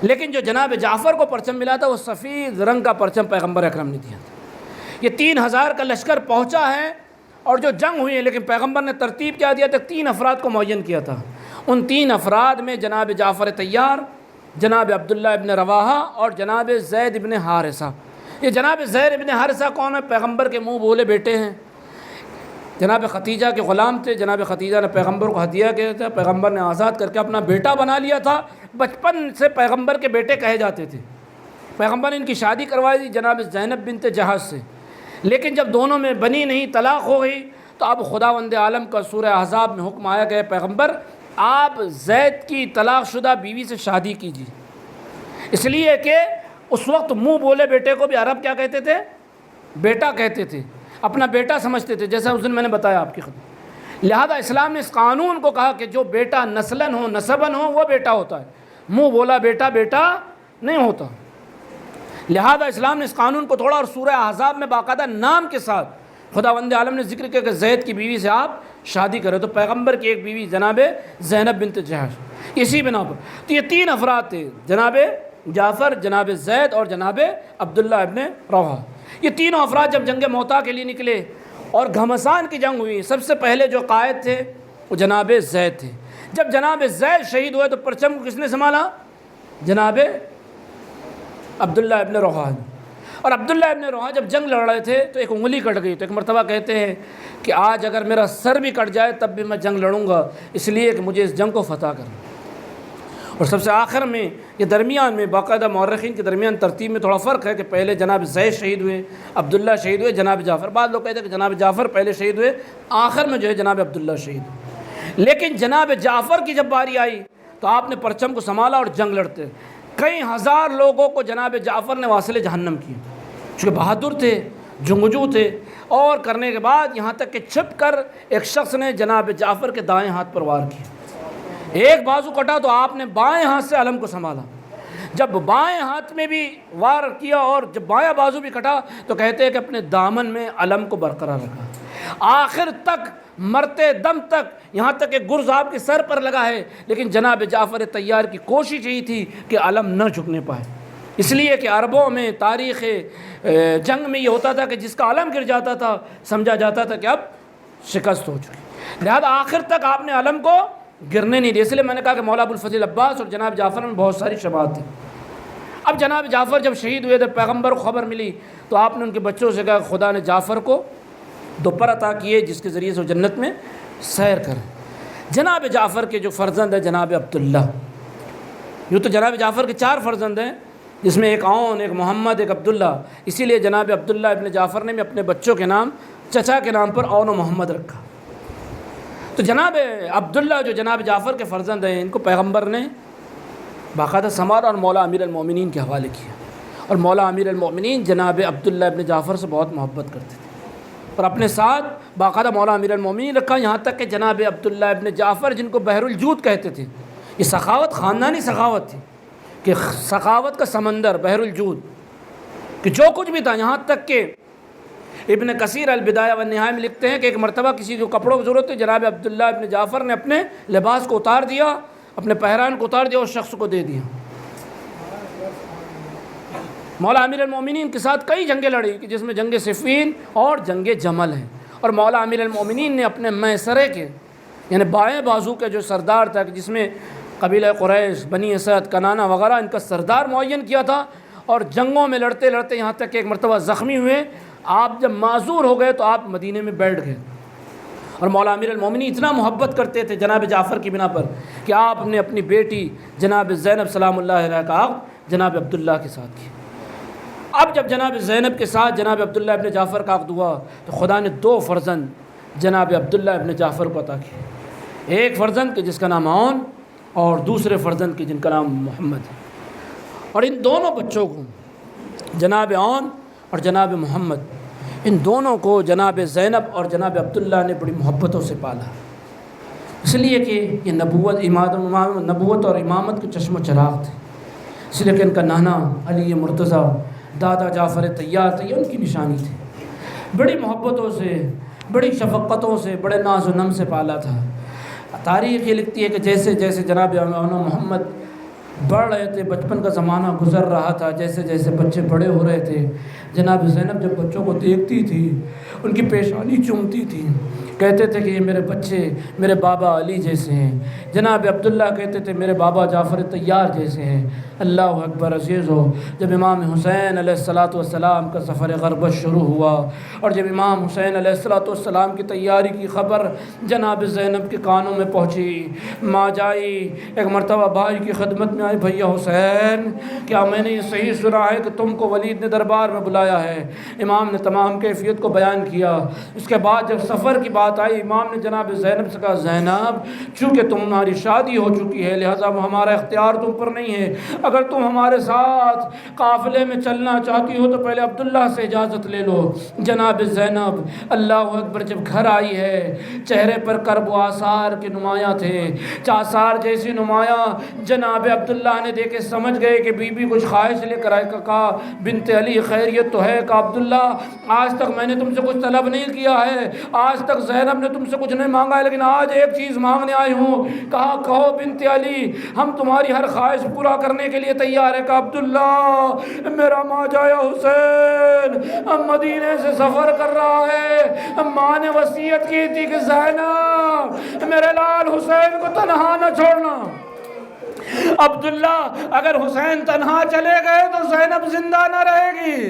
لیکن جو جناب جعفر کو پرچم ملا تھا وہ سفید رنگ کا پرچم پیغمبر اکرم نے دیا تھا. یہ 3000 کا لشکر پہنچا ہے اور جو جنگ ہوئی ہے، لیکن پیغمبر نے ترتیب کیا دیا تھا؟ 3 افراد کو معین کیا تھا. ان 3 افراد میں جناب جعفر طیار، جناب عبداللہ ابن رواحہ اور جناب زید ابن حارثہ. یہ جناب زید ابن حارثہ کون ہے؟ پیغمبر کے منہ بولے بیٹے ہیں، جناب ختیجہ کے غلام تھے. جناب ختیجہ نے پیغمبر کو ہدیہ کیا تھا، پیغمبر نے آزاد کر کے اپنا بیٹا بنا لیا تھا. بچپن سے پیغمبر کے بیٹے کہے جاتے تھے. پیغمبر نے ان کی شادی کروائی تھی جناب زینب بنت جہش سے، لیکن جب دونوں میں بنی نہیں، طلاق ہو گئی، تو اب خداوند عالم کا سورہ احزاب میں حکم آیا کہ پیغمبر آپ زید کی طلاق شدہ بیوی سے شادی کیجیے. اس لیے کہ اس وقت منہ بولے بیٹے کو بھی عرب کیا کہتے تھے؟ بیٹا کہتے تھے، اپنا بیٹا سمجھتے تھے، جیسا اس دن میں نے بتایا آپ کی خدمت. لہذا اسلام نے اس قانون کو کہا کہ جو بیٹا نسلاً ہو، نسباً ہو، وہ بیٹا ہوتا ہے، منہ بولا بیٹا بیٹا نہیں ہوتا. لہذا اسلام نے اس قانون کو توڑا اور سورہ احزاب میں باقاعدہ نام کے ساتھ خداوند عالم نے ذکر کیا کہ زید کی بیوی سے آپ شادی کریں، تو پیغمبر کی ایک بیوی جناب زینب بنت جحش، اسی بنا پر تو یہ 3 افراد تھے، جناب جعفر، جناب زید اور جناب عبداللہ ابن رواحہ۔ یہ تینوں افراد جب جنگ موطا کے لیے نکلے اور گھمسان کی جنگ ہوئی، سب سے پہلے جو قائد تھے وہ جناب زید تھے۔ جب جناب زید شہید ہوئے تو پرچم کو کس نے سنبھالا؟ جناب عبداللہ ابن رواحہ نے۔ اور عبداللہ ابن رواحہ جب جنگ لڑ رہے تھے تو ایک انگلی کٹ گئی، تو ایک مرتبہ کہتے ہیں کہ آج اگر میرا سر بھی کٹ جائے تب بھی میں جنگ لڑوں گا، اس لیے کہ مجھے اس جنگ کو فتح کرنا۔ اور سب سے آخر میں یہ درمیان میں باقاعدہ مورخین کے درمیان ترتیب میں تھوڑا فرق ہے کہ پہلے جناب زید شہید ہوئے، عبداللہ شہید ہوئے، جناب جعفر، بعض لوگ کہتے ہیں کہ جناب جعفر پہلے شہید ہوئے، آخر میں جو ہے جناب عبداللہ شہید ہوئے۔ لیکن جناب جعفر کی جب باری آئی تو آپ نے پرچم کو سنبھالا اور جنگ لڑتے، کئی ہزار لوگوں کو جناب جعفر نے واصل جہنم کیا، چونکہ بہادر تھے، جنگجو تھے، اور کرنے کے بعد یہاں تک کہ چھپ کر ایک شخص نے جناب جعفر کے دائیں ہاتھ پر وار کیا، ایک بازو کٹا تو آپ نے بائیں ہاتھ سے علم کو سنبھالا، جب بائیں ہاتھ میں بھی وار کیا اور جب بایاں بازو بھی کٹا تو کہتے ہیں کہ اپنے دامن میں علم کو برقرار رکھا، آخر تک مرتے دم تک، یہاں تک کہ گرز آپ کے سر پر لگا ہے، لیکن جناب جعفر طیار کی کوشش یہی تھی کہ علم نہ جھکنے پائے، اس لیے کہ عربوں میں تاریخ جنگ میں یہ ہوتا تھا کہ جس کا علم گر جاتا تھا سمجھا جاتا تھا کہ اب شکست ہو چکی، لہذا آخر تک آپ نے علم کو گرنے نہیں دیا۔ اس لیے میں نے کہا کہ مولا ابوالفضل عباس اور جناب جعفر میں بہت ساری شباہت تھی۔ اب جناب جعفر جب شہید ہوئے تو پیغمبر کو خبر ملی تو آپ نے ان کے بچوں سے کہا خدا نے جعفر کو 2 پر عطا کیے جس کے ذریعے سے وہ جنت میں سیر کریں۔ جناب جعفر کے جو فرزند ہیں جناب عبداللہ، یوں تو جناب جعفر کے 4 فرزند ہیں، جس میں ایک عون، ایک محمد، ایک عبداللہ، اسی لیے جناب عبداللہ ابن جعفر نے بھی اپنے بچوں کے نام چچا کے نام پر عون و محمد رکھا۔ تو جناب عبداللہ جو جناب جعفر کے فرزند ہیں، ان کو پیغمبر نے باقاعدہ سنوارا اور مولا امیر المومنین کے حوالے کیا، اور مولا امیر المومنین جناب عبداللہ ابن جعفر سے بہت محبت کرتے تھے اور اپنے ساتھ باقاعدہ مولا امیر المومنین رکھا، یہاں تک کہ جناب عبداللہ ابن جعفر جن کو بحر الجود کہتے تھے، یہ سخاوت خاندانی سخاوت تھی کہ سخاوت کا سمندر بحر الجود، کہ جو کچھ بھی تھا، یہاں تک کہ ابن کثیر البدایہ والنہایہ میں لکھتے ہیں کہ ایک مرتبہ کسی کو کپڑوں کی ضرورت تھی، جناب عبداللہ ابن جعفر نے اپنے لباس کو اتار دیا، اپنے پہران کو اتار دیا اور شخص کو دے دیا۔ مولا امیر المومنین کے ساتھ کئی جنگیں لڑی کہ جس میں جنگ صفین اور جنگ جمل ہیں، اور مولا امیر المومنین نے اپنے میسرے کے یعنی بائیں بازو کے جو سردار تھا، جس میں قبیلہ قریش، بنی اسد، کنانہ وغیرہ، ان کا سردار معین کیا تھا، اور جنگوں میں لڑتے لڑتے یہاں تک کہ ایک مرتبہ زخمی ہوئے، آپ جب معذور ہو گئے تو آپ مدینے میں بیٹھ گئے، اور مولا امیر المومنین اتنا محبت کرتے تھے جناب جعفر کی بنا پر کہ آپ نے اپنی بیٹی جناب زینب سلام اللہ علیہ کا عقد جناب عبداللہ کے ساتھ کیا۔ اب جب جناب زینب کے ساتھ جناب عبداللہ ابن جعفر کا عقد ہوا تو خدا نے 2 فرزند جناب عبداللہ ابن جعفر کو عطا کیے، ایک فرزند کے جس کا نام عون اور دوسرے فرزند کے جن کا نام محمد ہے، اور ان دونوں بچوں کو جناب عون اور جناب محمد، ان دونوں کو جناب زینب اور جناب عبداللہ نے بڑی محبتوں سے پالا، اس لیے کہ یہ نبوت اور امامت کے چشم و چراغ تھے، اس لیے کہ ان کا نانا علی مرتضیٰ، دادا جعفر طیار تھے، یہ ان کی نشانی تھی، بڑی محبتوں سے، بڑی شفقتوں سے، بڑے ناز و نم سے پالا تھا۔ تاریخ یہ لکھتی ہے کہ جیسے جیسے جناب عون و محمد بڑھ رہے تھے، بچپن کا زمانہ گزر رہا تھا، جیسے جیسے بچے بڑے ہو رہے تھے، جناب زینب جب بچوں کو دیکھتی تھی ان کی پیشانی چومتی تھی، کہتے تھے کہ یہ میرے بچے میرے بابا علی جیسے ہیں، جناب عبداللہ کہتے تھے میرے بابا جعفر طیار جیسے ہیں۔ اللہ اکبر عزیز ہو، جب امام حسین علیہ السلام کا سفر غربت شروع ہوا اور جب امام حسین علیہ السلام کی تیاری کی خبر جناب زینب کے کانوں میں پہنچی، ماں جائی ایک مرتبہ بھائی کی خدمت میں آئی، بھیا حسین کیا میں نے یہ صحیح سنا ہے کہ تم کو ولید نے دربار میں بلایا ہے؟ امام نے تمام کیفیت کو بیان کیا۔ اس کے بعد جب سفر کی بات آئی، امام نے جناب زینب سے کہا زینب چونکہ تمہاری شادی ہو چکی ہے لہذا وہ ہمارا اختیار تم پر نہیں ہے، اگر تم ہمارے ساتھ قافلے میں چلنا چاہتی ہو تو پہلے عبداللہ سے اجازت لے لو۔ جناب زینب اللہ اکبر جب گھر آئی ہے، چہرے پر کرب و آثار کے نمایاں تھے، آثار جیسی نمایاں۔ جناب عبداللہ نے دیکھے سمجھ گئے کہ بی بی کچھ خواہش لے کر آئے۔ کہا بنت علی خیریت تو ہے؟ کہا عبداللہ آج تک میں نے تم سے کچھ طلب نہیں کیا ہے، آج تک زینب نے تم سے کچھ نہیں مانگا ہے، لیکن آج ایک چیز مانگنے آئی ہوں۔ کہا کہو بنت علی، ہم تمہاری ہر خواہش پورا کرنے کے لیے تیار ہے۔ کہا عبداللہ میرا ماں جایا حسین مدینے سے سفر کر رہا ہے، ماں نے وصیت کی تھی کہ زینب میرے لال حسین کو تنہا نہ چھوڑنا۔ عبداللہ اگر حسین تنہا چلے گئے تو زینب زندہ نہ رہے گی۔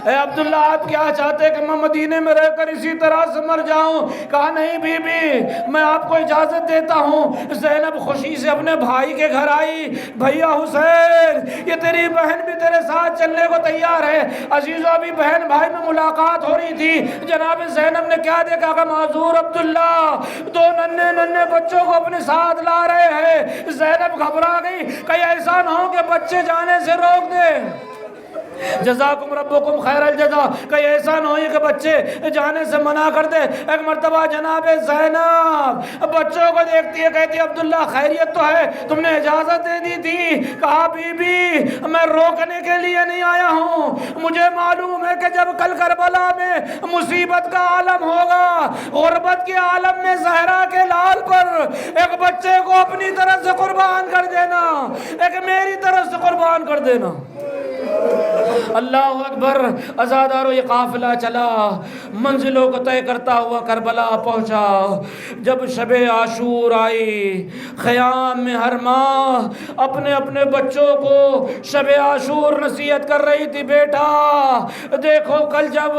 اے عبداللہ آپ کیا چاہتے ہیں کہ میں مدینے میں رہ کر اسی طرح سے مر جاؤں؟ کہا نہیں بی بی میں آپ کو اجازت دیتا ہوں۔ زینب خوشی سے اپنے بھائی کے گھر آئی، بھیا حسین یہ تیری بہن بھی تیرے ساتھ چلنے کو تیار ہے۔ عزیزو ابھی بہن بھائی میں ملاقات ہو رہی تھی، جناب زینب نے کیا دیکھا کہ معذور عبداللہ دو ننھے ننھے بچوں کو اپنے ساتھ لا رہے ہیں۔ زینب گھبرا گئی، کہیں ایسا نہ ہو کہ بچے جانے سے روک دے۔ جزاکم ربکم خیر الجزا، کہیں ایسا نہ ہو کہ بچے جانے سے منع کر دے۔ ایک مرتبہ جناب زینب بچوں کو دیکھتی ہے، کہتی ہے عبداللہ خیریت تو ہے؟ تم نے اجازت دے دی تھی۔ کہا بی بی میں روکنے کے لیے نہیں آیا ہوں، مجھے معلوم ہے کہ جب کل کربلا میں مصیبت کا عالم ہوگا، غربت کے عالم میں زہرا کے لال پر ایک بچے کو اپنی طرف سے قربان کر دینا، ایک میری طرف سے قربان کر دینا۔ اللہ اکبر۔ عزادارو یہ قافلہ چلا، منزلوں کو طے کرتا ہوا کربلا پہنچا۔ جب شب عاشور آئی، خیام میں ہر ماں اپنے اپنے بچوں کو شب عاشور نصیحت کر رہی تھی، بیٹا دیکھو کل جب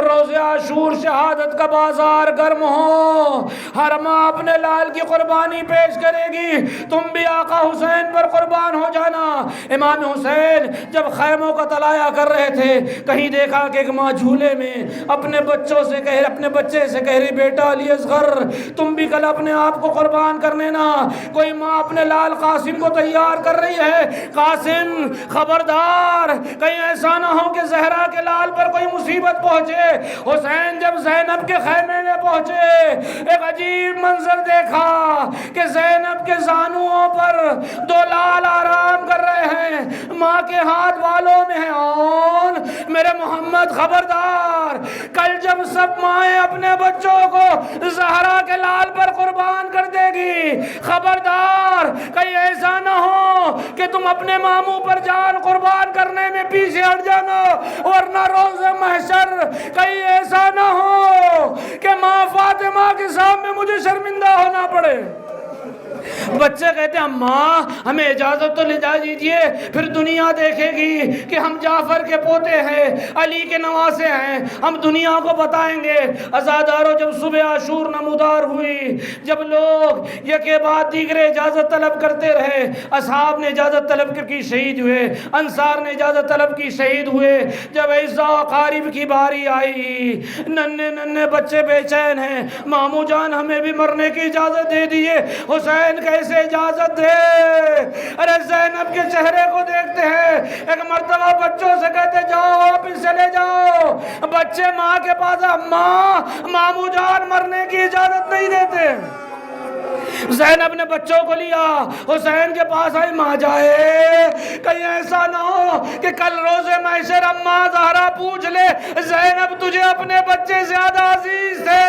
روز عاشور شہادت کا بازار گرم ہو، ہر ماں اپنے لال کی قربانی پیش کرے گی، تم بھی آقا حسین پر قربان ہو جانا۔ امام حسین جب خیموں کا طلایہ کر رہے تھے، کہیں دیکھا کہ ایک ماں جھولے میں اپنے بچے سے کہہ رہی، بیٹا علی اصغر تم بھی کل اپنے آپ کو قربان کرنے نا۔ کوئی ماں اپنے لال قاسم کو تیار کر رہی ہے، قاسم خبردار کہیں ایسا نہ ہو کہ زہرا کے لال پر کوئی مصیبت پہنچے۔ حسین جب زینب کے خیمے میں پہنچے، ایک عجیب منظر دیکھا کہ زینب کے زانوؤں پر دو لال آرام کر رہے ہیں، ماں کے ہاتھ والوں میں ہے آن۔ میرے محمد خبردار، کل جب سب مائیں اپنے بچوں کو زہرا کے لال پر قربان کر دے گی، خبردار کہیں ایسا نہ ہو کہ تم اپنے ماموں پر جان قربان کرنے میں پیچھے ہٹ جانا، ورنہ روز محشر کہیں ایسا نہ ہو کہ ماں فاطمہ کے سامنے مجھے شرمندہ ہونا پڑے۔ بچے کہتے ہیں اماں ہمیں اجازت تو لے جا دیجئے، پھر دنیا دیکھے گی کہ ہم جعفر کے پوتے ہیں، علی کے نواسے ہیں، ہم دنیا کو بتائیں گے۔ عزادارو جب صبح عاشور نمودار ہوئی، جب لوگ یکے بعد دیگرے اجازت طلب کرتے رہے، اصحاب نے اجازت طلب کی شہید ہوئے، انصار نے اجازت طلب کی شہید ہوئے۔ جب عزا و قارب کی باری آئی، ننھے ننھے بچے بے چین ہیں، ماموں جان ہمیں بھی مرنے کی اجازت دے دیئے۔ حسین کیسے اجازت دے؟ ارے زینب کے چہرے کو دیکھتے ہیں، ایک مرتبہ بچوں سے کہتے جاؤ واپس چلے جاؤ، بچے ماں کے پاس، ماں ماموں جان مرنے کی اجازت نہیں دیتے۔ زینب نے بچوں کو لیا، حسین کے پاس آئی، ماں جائے کہیں ایسا نہ ہو کہ کل روز محشر اماں زہرا پوچھ لے زینب تجھے اپنے بچے زیادہ عزیز تھے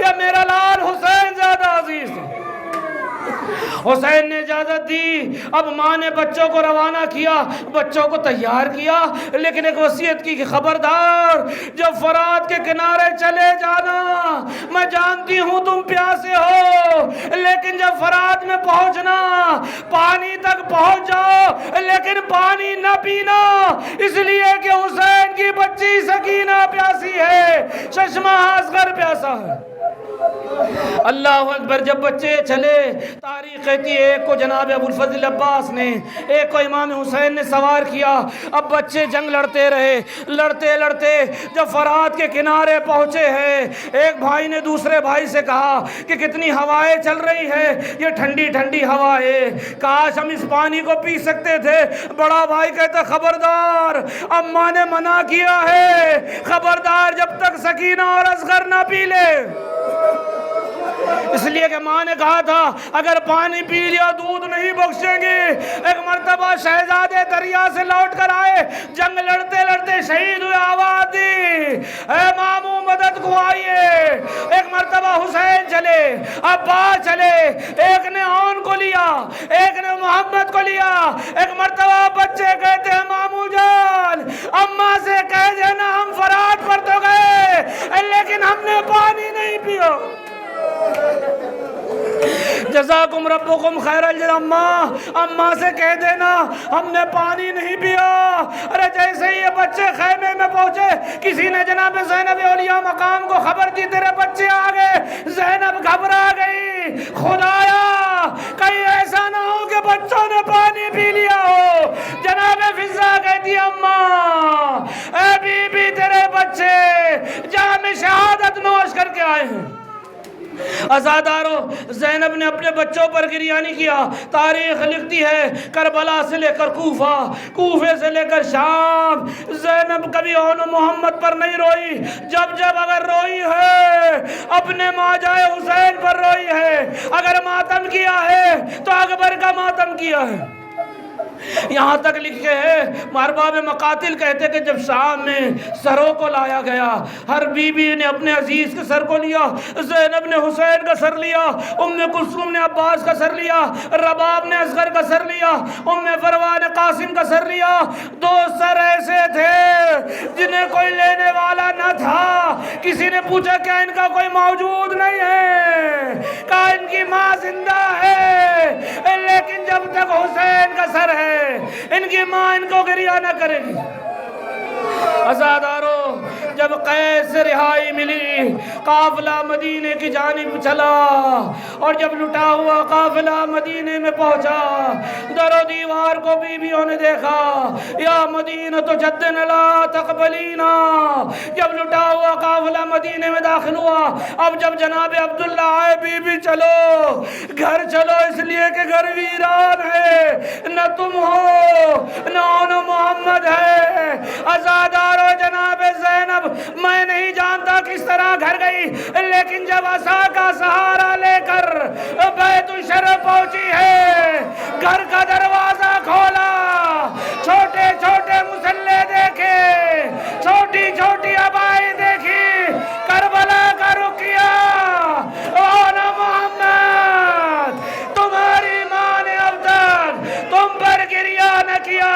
یا میرا لال حسین زیادہ عزیز تھے۔ حسین نے اجازت دی، اب ماں نے بچوں کو روانہ کیا، بچوں کو تیار کیا، لیکن ایک وصیت کی کہ خبردار جب فرات کے کنارے چلے جانا، میں جانتی ہوں تم پیاسے ہو، لیکن جب فرات میں پہنچنا، پانی تک پہنچ جاؤ لیکن پانی نہ پینا، اس لیے کہ حسین کی بچی سکینہ پیاسی ہے، چشمہ اصغر پیاسا ہے۔ اللہ اکبر۔ جب بچے چلے، تاریخ کہتی ہے ایک کو جناب ابوالفضل عباس نے، ایک کو امام حسین نے سوار کیا۔ اب بچے جنگ لڑتے رہے، لڑتے لڑتے جب فرات کے کنارے پہنچے ہیں، ایک بھائی نے دوسرے بھائی سے کہا کہ کتنی ہوائیں چل رہی ہے، یہ ٹھنڈی ٹھنڈی ہوا ہے، کاش ہم اس پانی کو پی سکتے تھے۔ بڑا بھائی کہتا خبردار، اماں نے منع کیا ہے، خبردار جب تک سکینہ اور اصغر نہ پی لے۔ اس لیے کہ ماں نے کہا تھا اگر پانی پی لیا دودھ نہیں بخشیں گے۔ ایک مرتبہ شہزادے دریا سے لوٹ کر آئے، جنگ لڑتے لڑتے شہید ہوئے، آواز دی اے ماموں مدد کو آئیے۔ ایک مرتبہ حسین چلے، عباس چلے، ایک نے اون کو لیا، ایک نے محمد کو لیا۔ ایک مرتبہ بچے کہتے ہیں ماموں جان اماں سے کہہ دینا ہم فرات پر تو گئے لیکن ہم نے پانی نہیں پیا۔ جزاکم ربکم خیر الجزا، اماں سے کہہ دینا ہم نے پانی نہیں پیا۔ ارے جیسے ہی یہ بچے خیمے میں پہنچے، کسی نے جناب زینب اولیاء مقام کو خبر دی تیرے بچے آ گئے۔ زینب گھبرا گئی، خدایا کہیں ایسا نہ ہو کہ بچوں نے پانی پی لیا ہو۔ جناب فضا کہتی اماں اے بی بی تیرے بچے جام شہادت نوش کر کے آئے ہیں۔ عزادارو، زینب نے اپنے بچوں پر گریانی کیا۔ تاریخ لکھتی ہے کربلا سے لے کر کوفہ، کوفے سے لے کر شام، زینب کبھی اون محمد پر نہیں روئی۔ جب جب اگر روئی ہے اپنے ماجائے حسین پر روئی ہے، اگر ماتم کیا ہے تو اکبر کا ماتم کیا ہے۔ یہاں تک لکھے ہیں ارباب مقاتل کہتے کہ جب شام میں سروں کو لایا گیا، ہر بی بی نے اپنے عزیز کے سر کو لیا۔ زینب نے حسین کا سر لیا، ام کلثوم نے عباس کا سر لیا، رباب نے اصغر کا سر لیا، ام فروا نے قاسم کا سر لیا۔ دو سر ایسے تھے جنہیں کوئی لینے والا نہ تھا۔ کسی نے پوچھا کیا ان کا کوئی موجود نہیں ہے؟ کہا ان کی ماں زندہ ہے لیکن جب تک حسین کا سر ہے ان کی ماں ان کو گریہ نہ کرے گی۔ عزادارو، جب قید سے رہائی ملی، قافلہ مدینے کی جانب چلا، اور جب لٹا ہوا قافلہ مدینے میں پہنچا، در و دیوار کو بیویوں نے دیکھا، یا مدینہ تو جدنا لا تقبلینا۔ جب لٹا ہوا قافلہ مدینے میں داخل ہوا، اب جب جناب عبداللہ آئے، بی بی چلو گھر چلو، اس لیے کہ گھر ویران ہے، نہ تم ہو نہ اون محمد ہے۔ عزادارو، جناب زینب میں نہیں جانتا کس طرح گھر گئی، لیکن جب عصا کا سہارا لے کر بیت الشرف پہنچی ہے، گھر کا دروازہ کھولا، چھوٹے چھوٹے مسلح دیکھے، چھوٹی چھوٹی ابائی دیکھی، کربلا کا رخ کیا۔ اون محمد، تمہاری ماں نے اب تک تم پر گریہ نہ کیا،